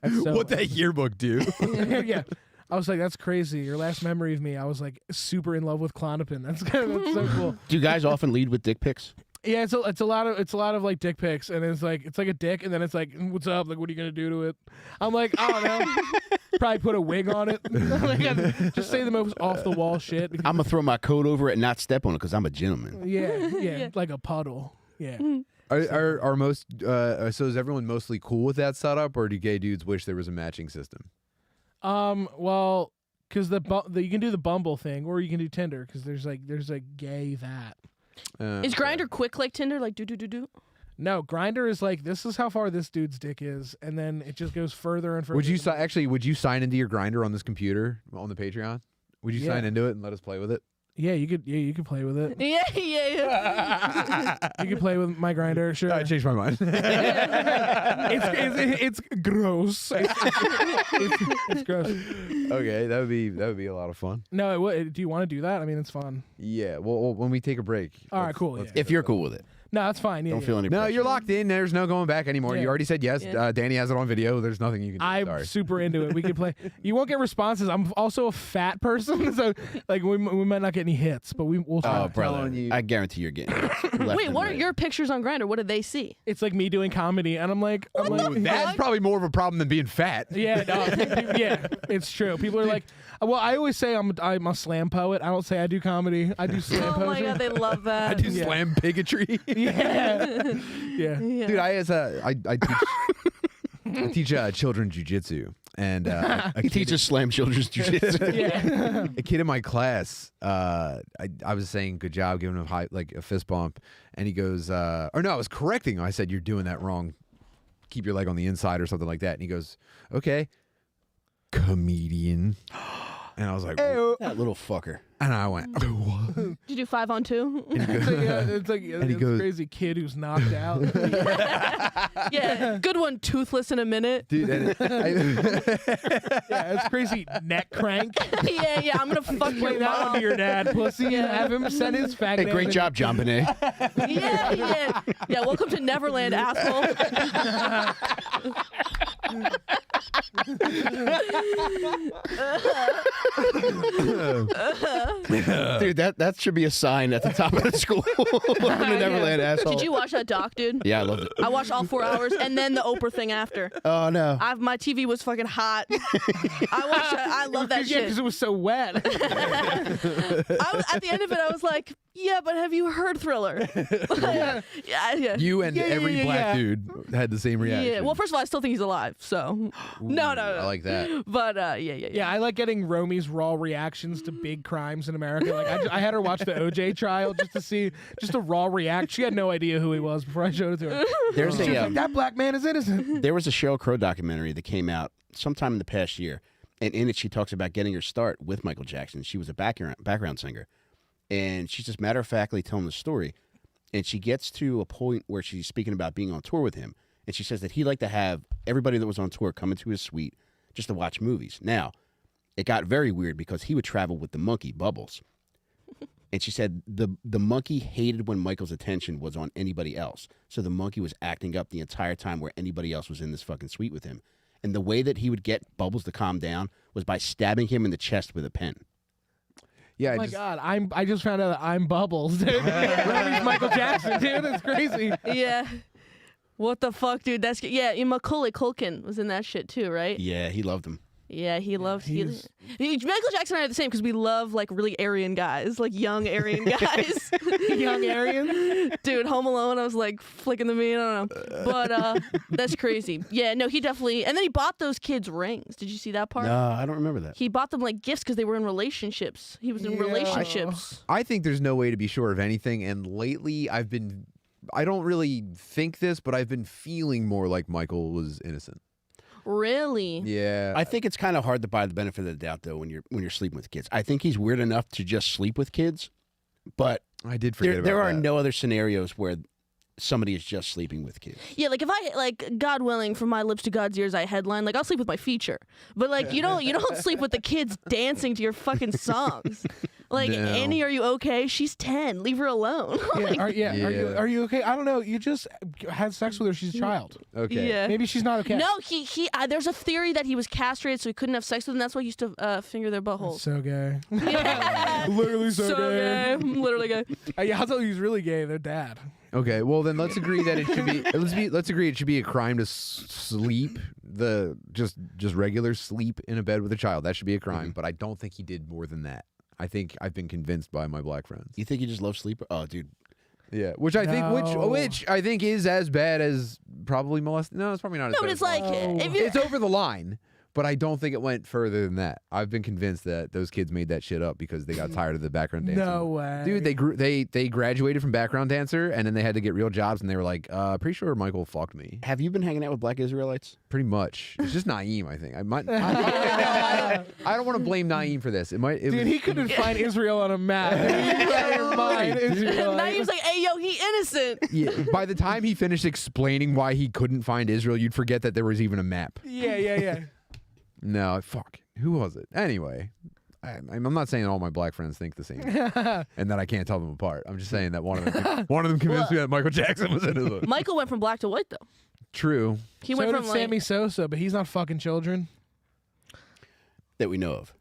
That's so, What that yearbook do? yeah. I was like, that's crazy. Your last memory of me, I was like super in love with Klonopin. That's so cool. Do you guys often lead with dick pics? Yeah, it's a lot of like dick pics, and it's like a dick, and then it's like, what's up? Like, what are you gonna do to it? I'm like, I don't know. Probably put a wig on it. Like, just say the most off the wall shit. I'm gonna throw my coat over it and not step on it because I'm a gentleman. Yeah, like a puddle. Yeah. Are most so is everyone mostly cool with that setup, or do gay dudes wish there was a matching system? Well, because you can do the Bumble thing, or you can do Tinder, because there's gay that. Is Grindr quick like Tinder? Like do? No, Grindr is like, this is how far this dude's dick is, and then it just goes further and further. Would you sign into your Grindr on this computer on the Patreon? Would you sign into it and let us play with it? Yeah, you could play with it. Yeah. You could play with my Grindr, sure. I changed my mind. It's gross. It's gross. Okay, that would be a lot of fun. No, do you want to do that? I mean, it's fun. Yeah. Well, when we take a break. All right, cool. Yeah. If you're cool with it. No, that's fine. Yeah, Don't yeah. feel any No, pressure. you're locked in. There's no going back anymore. Yeah. You already said yes. Yeah. Danny has it on video. There's nothing you can do. I'm Sorry. super into it. We could play. You won't get responses. I'm also a fat person, so like we might not get any hits, but we'll try. Oh, brother. telling you. I guarantee you're getting it. Left Wait, and what are right. your pictures on Grindr? What did they see? It's like me doing comedy, and I'm like, That's probably more of a problem than being fat. yeah, no, yeah, it's true. People are like, well, I always say I'm a slam poet. I don't say I do comedy. I do slam Oh my poetry. god, they love that. I do Yeah. slam Pigetry. Yeah, yeah. Yeah. Dude, I teach children jujitsu, and a He kid- teaches slam children's jiu-jitsu. Yeah. a kid in my class. I was saying good job, giving him a fist bump, and he goes, or no, I was correcting him. I said, "You're doing that wrong. Keep your leg on the inside," or something like that. And he goes, "Okay, comedian." And I was like, That little fucker. and I went, "What?" Did you do 5-on-2? It's like And he this goes- crazy kid who's knocked out. Yeah, good one. Toothless in a minute. Dude, and Yeah, it's crazy neck crank. Yeah, I'm gonna fuck Play your that one to mom. your dad, pussy. Have him send his faggot. Hey, great job, John Bonet. Yeah. Welcome to Neverland, asshole. Dude, that should be a sign at the top of the school. Welcome to Neverland, asshole. Did you watch that doc, dude? Yeah, I loved it. I watched all 4 hours and then the Oprah thing after. Oh, no. My TV was fucking hot. I love that Yeah, shit. because it was so wet. At the end of it, I was like, yeah, but have you heard Thriller? yeah. you and Yeah, yeah, every yeah, black yeah. dude had the same reaction. Yeah. Well, first of all, I still think he's alive. So, no. I like that. But yeah. Yeah, I like getting Romy's raw reactions to big crimes in America. Like I had her watch the OJ trial just to see just a raw reaction. She had no idea who he was before I showed it to her. There's She was a like, that black man is innocent. there was a Sheryl Crow documentary that came out sometime in the past year, and in it she talks about getting her start with Michael Jackson. She was a background singer, and she's just matter-of-factly telling the story, and she gets to a point where she's speaking about being on tour with him, and she says that he liked to have everybody that was on tour come into his suite just to watch movies. Now, it got very weird because he would travel with the monkey, Bubbles. And she said the monkey hated when Michael's attention was on anybody else. So the monkey was acting up the entire time where anybody else was in this fucking suite with him. And the way that he would get Bubbles to calm down was by stabbing him in the chest with a pen. Yeah, Oh I my just, God, I just found out that I'm Bubbles, dude. Romy's Michael Jackson, dude. It's crazy. Yeah. What the fuck, dude? Macaulay Culkin was in that shit too, right? Yeah, he loved him. Yeah, he loved. He's- Michael Jackson and I are the same because we love like really Aryan guys, like young Aryan guys. Young Aryan. Dude, Home Alone, I was like flicking the meat. I don't know, but that's crazy. Yeah, no, he definitely. And then he bought those kids rings. Did you see that part? No, I don't remember that. He bought them like gifts because they were in relationships. He was in Yeah. relationships. I think there's no way to be sure of anything. And lately, I don't really think this, but I've been feeling more like Michael was innocent. Really? Yeah. I think it's kind of hard to buy the benefit of the doubt though when you're sleeping with kids. I think he's weird enough to just sleep with kids, but I did forget about there are that. no other scenarios where somebody is just sleeping with kids. Yeah, like if I like God willing, from my lips to God's ears, I headline like I'll sleep with my feature, but like you don't sleep with the kids dancing to your fucking songs. Like No. Annie, are you okay? She's 10. Leave her alone. Like, Yeah, Yeah. Are you okay? I don't know. You just had sex with her. She's a child. Okay. yeah. Maybe she's not okay. No, he. There's a theory that he was castrated, so he couldn't have sex with them. That's why he used to finger their buttholes. So gay. Yeah. Literally so gay. Literally gay. Yeah, I'll tell you, he's really gay. Their dad. Okay. Well, then let's agree that it should be. Let's agree it should be a crime to sleep just regular sleep in a bed with a child. That should be a crime. But I don't think he did more than that. I think I've been convinced by my black friends. You think he just loves sleep? Oh, dude. Yeah, which I think No. which I think is as bad as probably molesting. No, it's probably not. No, as but bad it's as like Oh. if you. it's over the line, but I don't think it went further than that. I've been convinced that those kids made that shit up because they got tired of the background dancing. No way. Dude, they graduated from background dancer and then they had to get real jobs and they were like, pretty sure Michael fucked me. Have you been hanging out with black Israelites? Pretty much. It's just Naeem, I think. I don't want to blame Naeem for this. Dude, he couldn't find Israel on a map. Now he was like, "Hey, yo, he innocent." Yeah, by the time he finished explaining why he couldn't find Israel, you'd forget that there was even a map. Yeah. No, fuck. Who was it? Anyway, I'm not saying all my black friends think the same, and that I can't tell them apart. I'm just saying that one of them convinced me that Michael Jackson was into them. Michael went from black to white though. True. He so went did from like Sammy Sosa, but he's not fucking children. That we know of.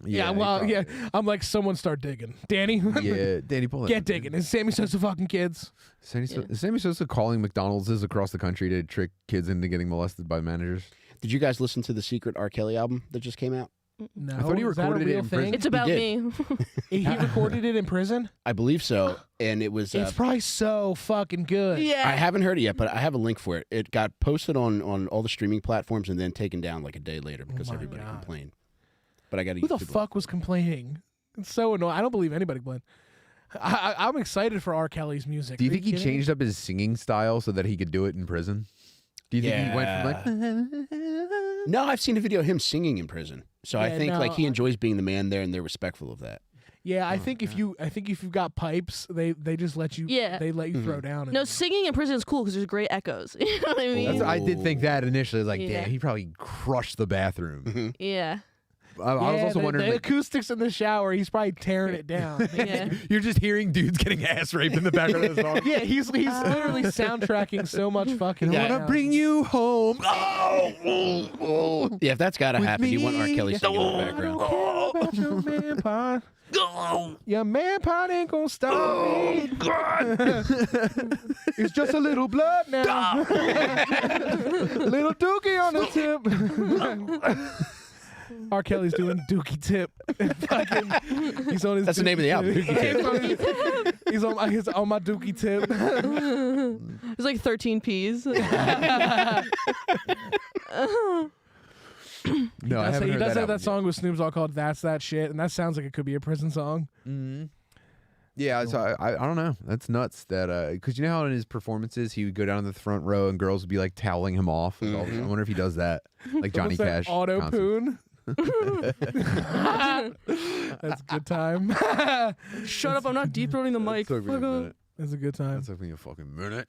Yeah, he well, probably yeah. is. I'm like, someone start digging. Danny? Yeah, Danny, pull that. Get digging. Is Sammy Sosa fucking kids? Is Sammy Sosa calling McDonald's across the country to trick kids into getting molested by managers? Did you guys listen to the secret R. Kelly album that just came out? No. I thought he Is that a recorded it real in thing? prison. it's about did. me. He recorded it in prison? I believe so. And it was. It's probably so fucking good. Yeah. I haven't heard it yet, but I have a link for it. It got posted on all the streaming platforms and then taken down like a day later because my everybody God. complained. But I got to Who the fuck was complaining? It's so annoying. I don't believe anybody complained. I'm excited for R. Kelly's music. Do you Are think he kidding me? changed up his singing style so that he could do it in prison? Do you think he went from like? No, I've seen a video of him singing in prison. So I Yeah, think no, like he enjoys being the man there and they're respectful of that. Yeah, I think if you've got pipes, they just let you. Yeah. They let you throw down. No, singing in prison is cool because there's great echoes. You know what I mean? I did think that initially. Like, Yeah. damn, he probably crushed the bathroom. Yeah. I was also wondering. the Like, acoustics in the shower. He's probably tearing it down. Yeah. you're just hearing dudes getting ass raped in the background of the song. Yeah, he's literally soundtracking so much fucking. Yeah. I wanna bring you home. Oh, Yeah, if that's got to With happen, you want R. me. Kelly singing in the background. About your man pod. Your man pod ain't gonna stop me. It's just a little blood now. Little dookie on the tip. R. Kelly's doing dookie tip. Fucking, he's on his. That's the name of the album, Dookie Tip. He's on my dookie tip. There's like 13 P's. No, I haven't He heard does have album that song with Snoop Dogg called "That's That Shit," and that sounds like it could be a prison song. yet. Yeah, so I don't know. That's nuts. That because you know how in his performances he would go down in the front row and girls would be like toweling him off. I wonder if he does that, like Johnny What's that, Cash. Auto concerts. Poon. That's a good time. Shut up! I'm not deep throating the mic. That took me a Fuck up. minute. That's a good time. That took me a fucking minute.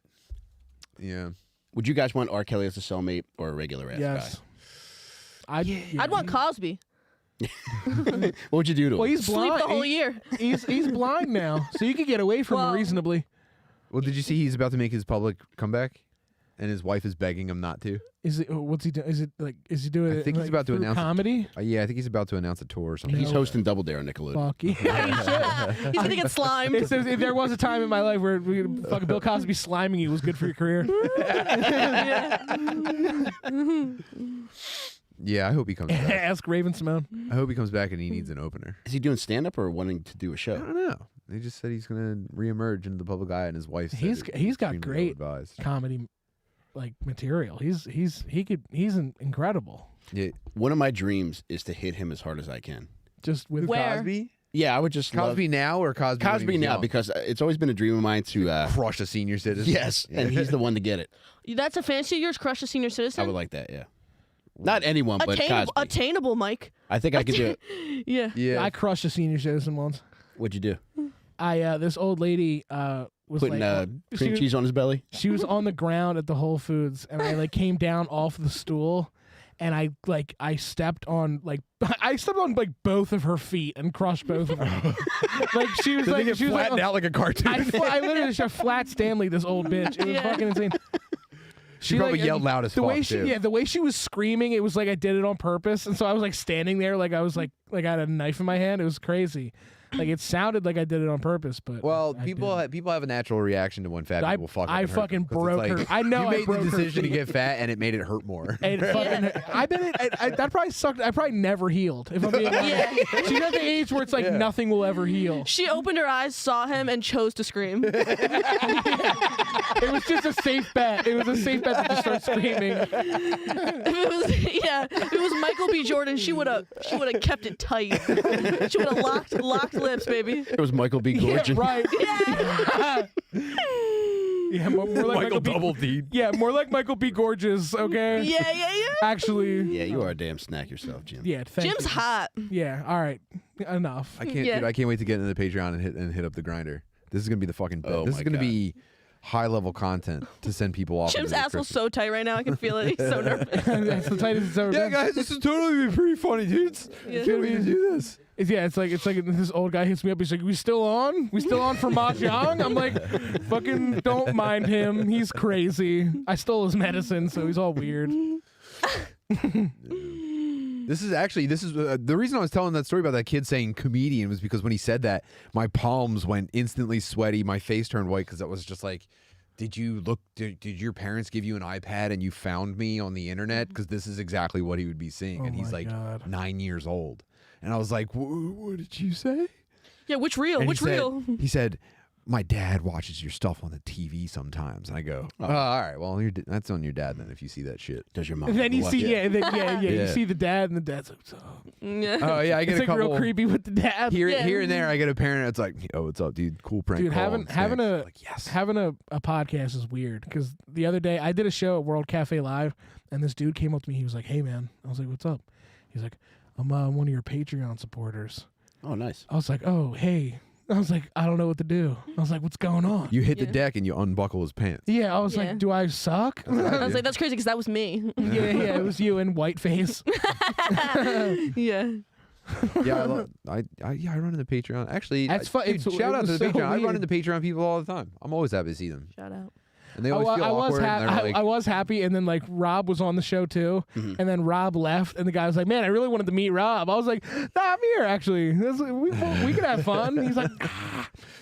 Yeah. Would you guys want R. Kelly as a cellmate or a regular ass Yes. I'd want Cosby. guy? What would you do to him? Well, he's Sleep blind. the whole year. He's blind now, so you could get away from him Well- reasonably. Well, did you see he's about to make his public comeback, and his wife is begging him not to? Is it? What's he doing? Is it like? Is he doing I it? think he's like, about to through announce it. comedy. Yeah, I think he's about to announce a tour or something. He's hosting Double Dare on Nickelodeon. Fuck yeah. He's gonna get slimed. If there was a time in my life where fucking Bill Cosby sliming you was good for your career. Yeah, I hope he comes back. Ask Raven Simone. I hope he comes back and he needs an opener. Is he doing stand up or wanting to do a I show? don't know. They just said he's going to reemerge into the public eye, and his wife said He's got extremely great ill-advised. comedy like material. He's incredible. Yeah. One of my dreams is to hit him as hard as I can. Just with Where? Cosby? Yeah, I would just love Cosby now or Cosby? when he Cosby was now young? because it's always been a dream of mine to. Crush a senior citizen. Yes, and he's the one to get it. That's a fantasy of yours. Crush a senior citizen. I would like that. Yeah, not anyone, but attainable, Cosby. attainable, Mike. I think I could do it. Yeah. Yeah. I crushed a senior citizen once. What'd you do? This old lady was Putting like cream cheese on his belly. she was on the ground at the Whole Foods, and I like came down off the stool, and I stepped on like both of her feet and crushed both of them. Like she was Did they like get she was flattened like out like a cartoon? I literally just flat Stanley this old bitch. It was Yeah. fucking insane. She probably like, yelled loud as the fuck, way she too. yeah the way she was screaming, it was like I did it on purpose, and so I was like standing there like I was like I had a knife in my hand. It was crazy. Like it sounded like I did it on purpose, but Well, I people didn't. people have a natural reaction to when fat I- people fucking I hurt fucking them, 'cause it's broke like, her. I know you I made broke the her decision to feet. get fat, and it made it hurt more. And it fucking, I bet that probably sucked. I probably never healed. If I'm being honest. Yeah. She's at the age where it's like nothing will ever heal. She opened her eyes, saw him, and chose to scream. It was just a safe bet. It was a safe bet to just start screaming. If it was Michael B. Jordan, she would have kept it tight. She would have locked lips, baby. It was Michael B. Yeah, Gorgon. right. Yeah, more like Michael B. Double D. Yeah, more like Michael B. Gorgeous. Okay. Yeah. Actually. Yeah, you are a damn snack yourself, Jim. Yeah. Thank Jim's you. hot. Yeah. All right. Enough. I can't. Yeah. Dude, I can't wait to get into the Patreon and hit up the Grindr. This is gonna be the fucking. Oh this my is gonna God. be high level content to send people off. Jim's into asshole's Christmas. so tight right now. I can feel it. He's so nervous. That's the tightest it's ever Yeah, been. guys, this is totally pretty funny, dudes. Yeah. Can't wait to do this. It's like this old guy hits me up. He's like, "We still on? We still on for mahjong?" I'm like, "Fucking don't mind him. He's crazy. I stole his medicine, so he's all weird." This is the reason I was telling that story about that kid saying comedian was because when he said that, my palms went instantly sweaty. My face turned white because I was just like, did your parents give you an iPad and you found me on the internet? Because this is exactly what he would be seeing. And he's like 9 years old. And I was like, what did you say? Yeah, which reel? And Which reel? He said, my dad watches your stuff on the TV sometimes. And I go, all right, well, that's on your dad then if you see that shit. Does your mom? And then you watch see, it? you see the dad, and the dad's like, "What's up?" Yeah. Oh, yeah, I get It's a like couple. real creepy with the dad. Here Yeah. and there, I get a parent that's like, "Oh, what's up, dude? Cool prank Dude, call." having and having thanks. a Like, yes. having a podcast is weird because the other day I did a show at World Cafe Live, and this dude came up to me. He was like, "Hey, man," I was like, "What's up?" He's like, "I'm one of your Patreon supporters." Oh, nice. I was like, "Oh, hey." I was like, "I don't know what to do." I was like, "What's going on?" You hit the Yeah. deck and you unbuckle his pants. Yeah, I was Yeah. like, "Do I suck?" I was like, that's crazy because that was me. yeah, it was you in whiteface. Yeah. Yeah, I run into Patreon. Actually, That's fun. dude, shout out it to was the so Patreon. I run weird. into Patreon people all the time. I'm always happy to see them, Shout out. and they always feel awkward. And they're like, I was happy, and then like Rob was on the show too, and then Rob left, and the guy was like, "Man, I really wanted to meet Rob." I was like, "Nah, I'm here actually. We could have fun." He's like,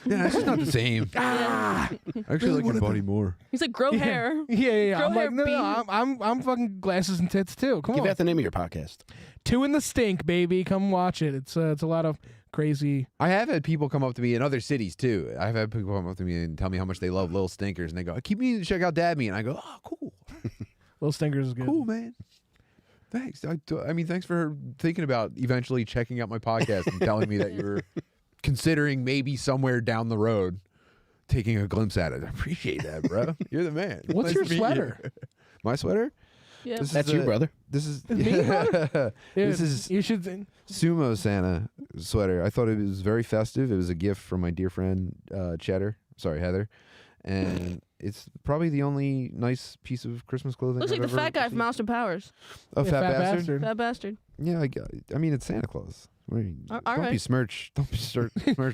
yeah, it's just not the same. I actually like your buddy more. He's like, grow hair. "Yeah." Grow I'm hair, like, "No, bean." I'm fucking glasses and tits too. Come Give on, out the name of your podcast. 2 in the Stink, baby. Come watch it. It's a lot of crazy." I have had people come up to me in other cities too. I've had people come up to me and tell me how much they love Little Stinkers, and they go, "I keep meaning to check out Dad Me," and I go, "Oh, cool, Little Stinkers is good. cool, man. Thanks. I mean, thanks for thinking about eventually checking out my podcast and telling me that you're considering maybe somewhere down the road taking a glimpse at it. I appreciate that, bro. You're the man. What's Nice your to meet you. sweater? My sweater? Yeah. This is That's you, brother. This is Me, brother? This is you should. Sumo Santa sweater. I thought it was very festive. It was a gift from my dear friend Heather, and it's probably the only nice piece of Christmas clothing. Looks I've like the ever fat guy from received. Austin Powers. A Yeah, fat, fat bastard. bastard. Fat bastard. Yeah, I mean it's Santa Claus. All Don't right. besmirch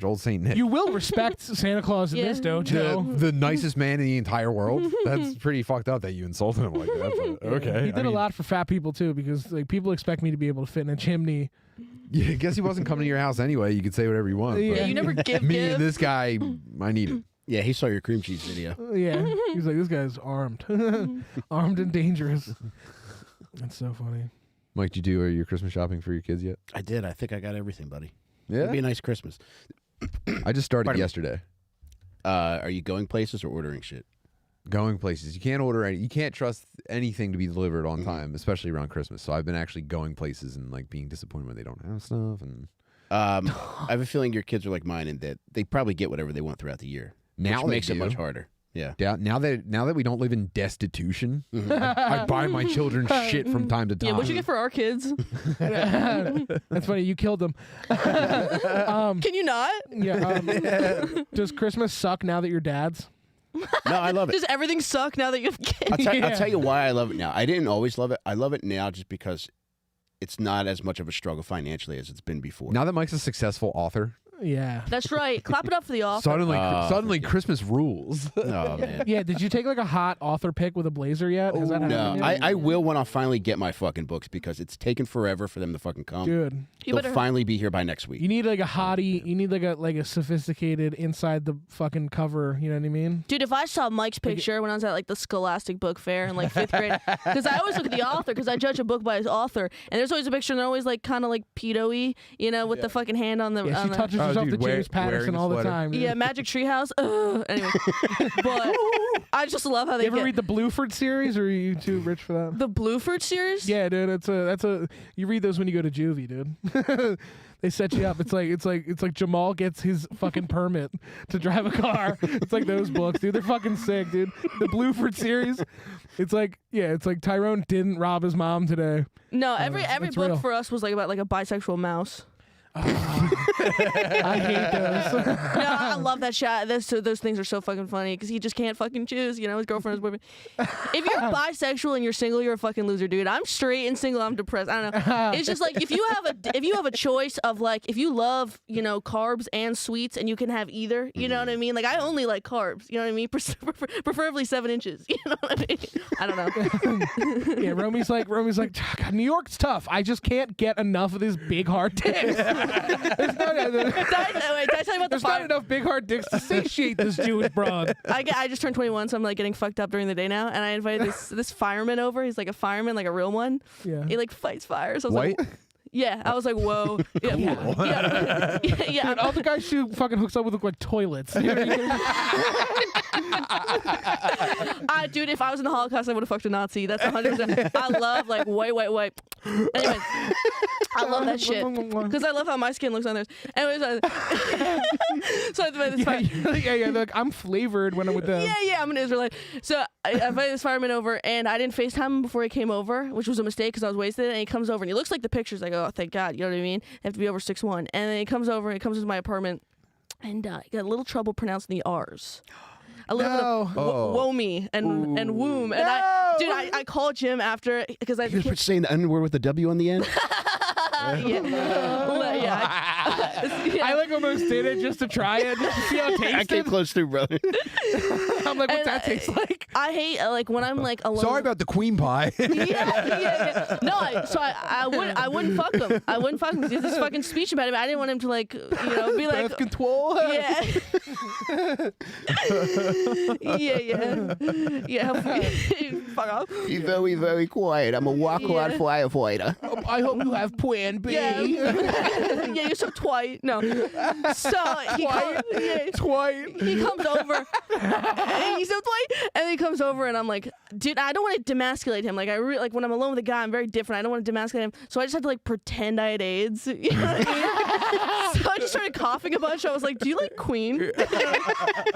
old Saint Nick. You will respect Santa Claus in Yeah. this dojo. the nicest man in the entire world. That's pretty fucked up that you insulted him like that. But okay, He did a lot for fat people too, because like people expect me to be able to fit in a chimney. Yeah, I guess he wasn't coming to your house anyway. You could say whatever you want. Yeah, but Yeah, you never give. me give. and this guy, I need him. Yeah, he saw your cream cheese video. Yeah, he's like, this guy's armed, armed and dangerous. That's so funny. Mike, did you do your Christmas shopping for your kids yet? I did. I think I got everything, buddy. Yeah, It'd be a nice Christmas. I just started Pardon me. yesterday. Are you going places or ordering shit? Going places. You can't order any. You can't trust anything to be delivered on time, especially around Christmas. So I've been actually going places and like being disappointed when they don't have stuff. And I have a feeling your kids are like mine in that they probably get whatever they want throughout the year. now which they makes it do. much harder. Yeah. Now that we don't live in destitution, I buy my children shit from time to time. Yeah, what you get for our kids? That's funny. You killed him. Can you not? Yeah. Does Christmas suck now that you're dads? No, I love it. Does everything suck now that you have kids? I'll Yeah. tell you why I love it now. I didn't always love it. I love it now just because it's not as much of a struggle financially as it's been before. Now that Mike's a successful author, Yeah. That's right. Clap it up for the author. suddenly Christmas rules. Oh, man. Yeah. Did you take like a hot author pick with a blazer yet? Has that No, happened yet? I will when I finally get my fucking books because it's taken forever for them to fucking come. Dude, You They'll better. finally be here by next week. you need like a hottie. You need like a sophisticated inside the fucking cover. You know what I mean? Dude, if I saw Mike's picture when I was at like the Scholastic Book Fair in like 5th grade, because I always look at the author because I judge a book by its author, and there's always a picture and they're always like kind of like pedo-y, you know, with the fucking hand on the. Yeah, on she the touches Oh, herself dude, to James wearing Patterson a all the sweater. time. dude. Yeah, Magic Treehouse. Anyway, but I just love how they You ever get read the Bluford series, or are you too rich for that? the Bluford series. Yeah, dude, that's a you read those when you go to juvie, dude. They set you up. It's like Jamal gets his fucking permit to drive a car. It's like those books, dude. They're fucking sick, dude. The Bluford series. It's like Tyrone didn't rob his mom today. No, every that's book real. for us was like about like a bisexual mouse. I hate those. No, I love that shot. Those things are so fucking funny because he just can't fucking choose. You know, his girlfriend, his boyfriend. If you're bisexual and you're single, you're a fucking loser, dude. I'm straight and single. I'm depressed. I don't know. It's just like if you have a choice of like if you love carbs and sweets and you can have either. You know what I mean? Like I only like carbs. You know what I mean? Preferably 7 inches. You know what I mean? I don't know. Yeah, Romy's like, God, New York's tough. I just can't get enough of these big hard dicks. Did I tell you about There's not enough big hard dicks to satiate this Jewish broad. I just turned 21, so I'm like getting fucked up during the day now. And I invited this fireman over. He's like a fireman, like a real one. Yeah. He like fights fire. So I was White? like, yeah. I was like, whoa. Yeah. Cool. Yeah. Dude, all the guys she fucking hooks up with look like toilets. Dude, if I was in the Holocaust, I would have fucked a Nazi. That's 100%. I love like white. Anyways, I love that shit because I love how my skin looks on theirs. Anyways, so I invited this yeah. Like I'm flavored when I'm with them. Yeah, I'm an Israelite. So I invited this fireman over, and I didn't FaceTime him before he came over, which was a mistake because I was wasted. And he comes over, and he looks like the pictures. Like, oh, thank God, you know what I mean? They have to be over 6'1". And then he comes over, and he comes into my apartment, and he got a little trouble pronouncing the R's. A little bit of Womy and womb. And I called Jim after because I was saying the N word with the W on the end. I like almost did it just to try it, just to see how it tasted. I came close too, brother. I'm like, what's that taste like? I hate like when I'm like alone. Sorry about the queen pie. Yeah. No, I wouldn't fuck him. I wouldn't fuck him because he has this fucking speech about him. I didn't want him to like be like Birth control. Yeah. Yeah. Fuck off. Be very, very quiet. I'm a walk-around firefighter. I hope you have plan B. Yeah, you're so twite. No. So he comes over. And he's so twite. And he comes over, and I'm like, dude, I don't want to demasculate him. Like I really like when I'm alone with a guy, I'm very different. I don't want to demasculate him. So I just had to like pretend I had AIDS. You know what I mean? So I just started coughing a bunch. I was like, do you like Queen?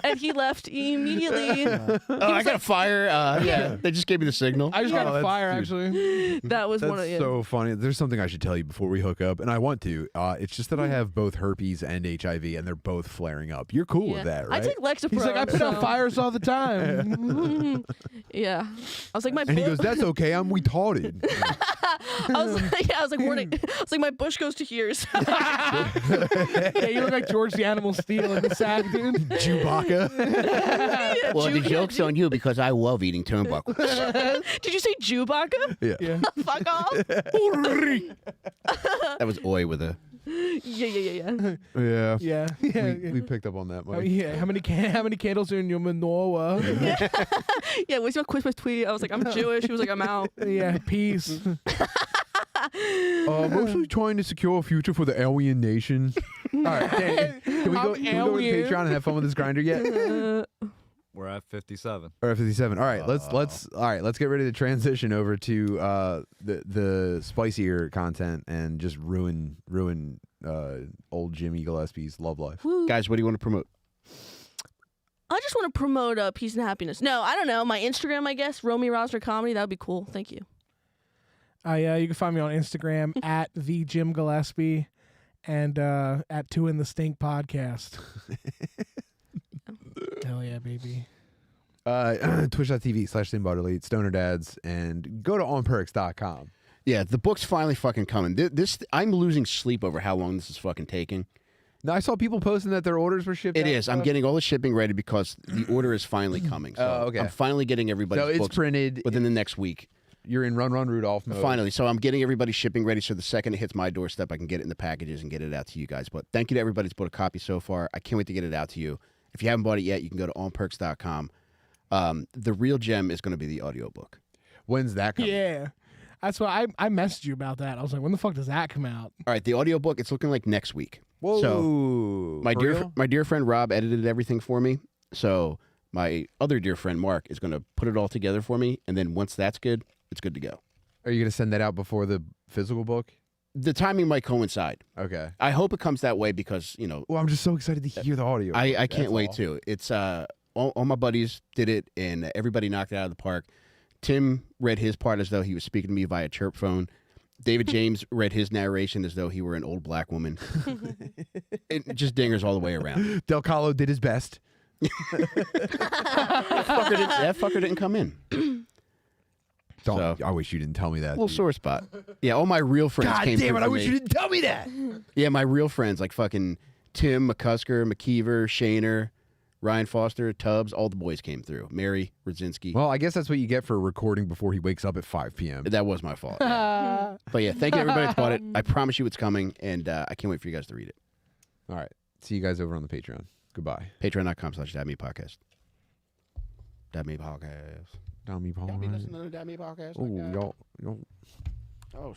And he left immediately. I got a fire. Yeah, they just gave me the signal. I just got a fire, actually. That was one of That's so funny. There's something I should tell you before we hook up, and I want to. It's just that I have both herpes and HIV, and they're both flaring up. You're cool with that, right? I take Lexapro. He's like, I put out fires all the time. Yeah. I was like, and he goes, that's okay. I'm retarded. I was like, warning. I was like, my bush goes to here. So. Yeah, you look like George the Animal Steel in the sack, dude. Chewbacca. Well, the joke's on you because I love eating turnbuckles. Did you say Chewbacca? Yeah. Fuck off. That was Oi with a... Yeah. Yeah. We picked up on that, Mike. Yeah. How many candles are in your menorah? Yeah, what's your Christmas tweet? I was like, I'm Jewish. He was like, I'm out. Yeah, peace. Mostly trying to secure a future for the alien nation. All right, can we go to Patreon and have fun with this Grindr yet? We're at 57. Or 57. All right, let's get ready to transition over to the spicier content and just ruin old Jimmy Gillespie's love life. Woo. Guys, what do you want to promote? I just want to promote peace and happiness. No, I don't know. My Instagram, I guess, Romy Rosner Comedy. That would be cool. Thank you. You can find me on Instagram at the Jim Gillespie and at 2 in the Stink podcast. Hell yeah, baby. Twitch.tv/SimButterly, Stoner Dads, and go to onpercs.com. Yeah, the book's finally fucking coming. I'm losing sleep over how long this is fucking taking. Now, I saw people posting that their orders were shipped. It is. I'm getting all the shipping ready because the order is finally coming. So okay. I'm finally getting everybody's So it's books printed within the next week. You're in Run Rudolph mode. Finally. So I'm getting everybody shipping ready so the second it hits my doorstep, I can get it in the packages and get it out to you guys. But thank you to everybody who's bought a copy so far. I can't wait to get it out to you. If you haven't bought it yet, you can go to onpercs.com. The real gem is going to be the audiobook. When's that coming? Yeah. That's why I messaged you about that. I was like, when the fuck does that come out? All right, the audiobook, it's looking like next week. Whoa. So my dear friend Rob edited everything for me. So my other dear friend Mark is going to put it all together for me. And then once that's good, it's good to go. Are you going to send that out before the physical book? The timing might coincide. Okay. I hope it comes that way because, Well, I'm just so excited to hear the audio. I can't wait too. It's all my buddies did it and everybody knocked it out of the park. Timm read his part as though he was speaking to me via chirp phone. David James read his narration as though he were an old black woman. It just dingers all the way around. Del Calo did his best. That fucker didn't come in. Don't. So- I wish you didn't tell me that. Little sore spot. Yeah, all my real friends God came damn through it! I for wish me. you didn't tell me that. Yeah, my real friends like fucking Timm, McCusker, McKeever, Shaner, Ryan Foster, Tubbs, all the boys came through. Mary, Radzinski. Well, I guess that's what you get for recording before he wakes up at 5 p.m. That was my fault. Yeah. But yeah, thank you everybody that's bought it. I promise you it's coming, and I can't wait for you guys to read it. All right. See you guys over on the Patreon. Goodbye. Patreon.com/DadMePodcast. Dad Me Podcast. Dummy Y'all be listening to the Dad Me Podcast? Oh, Like, y'all.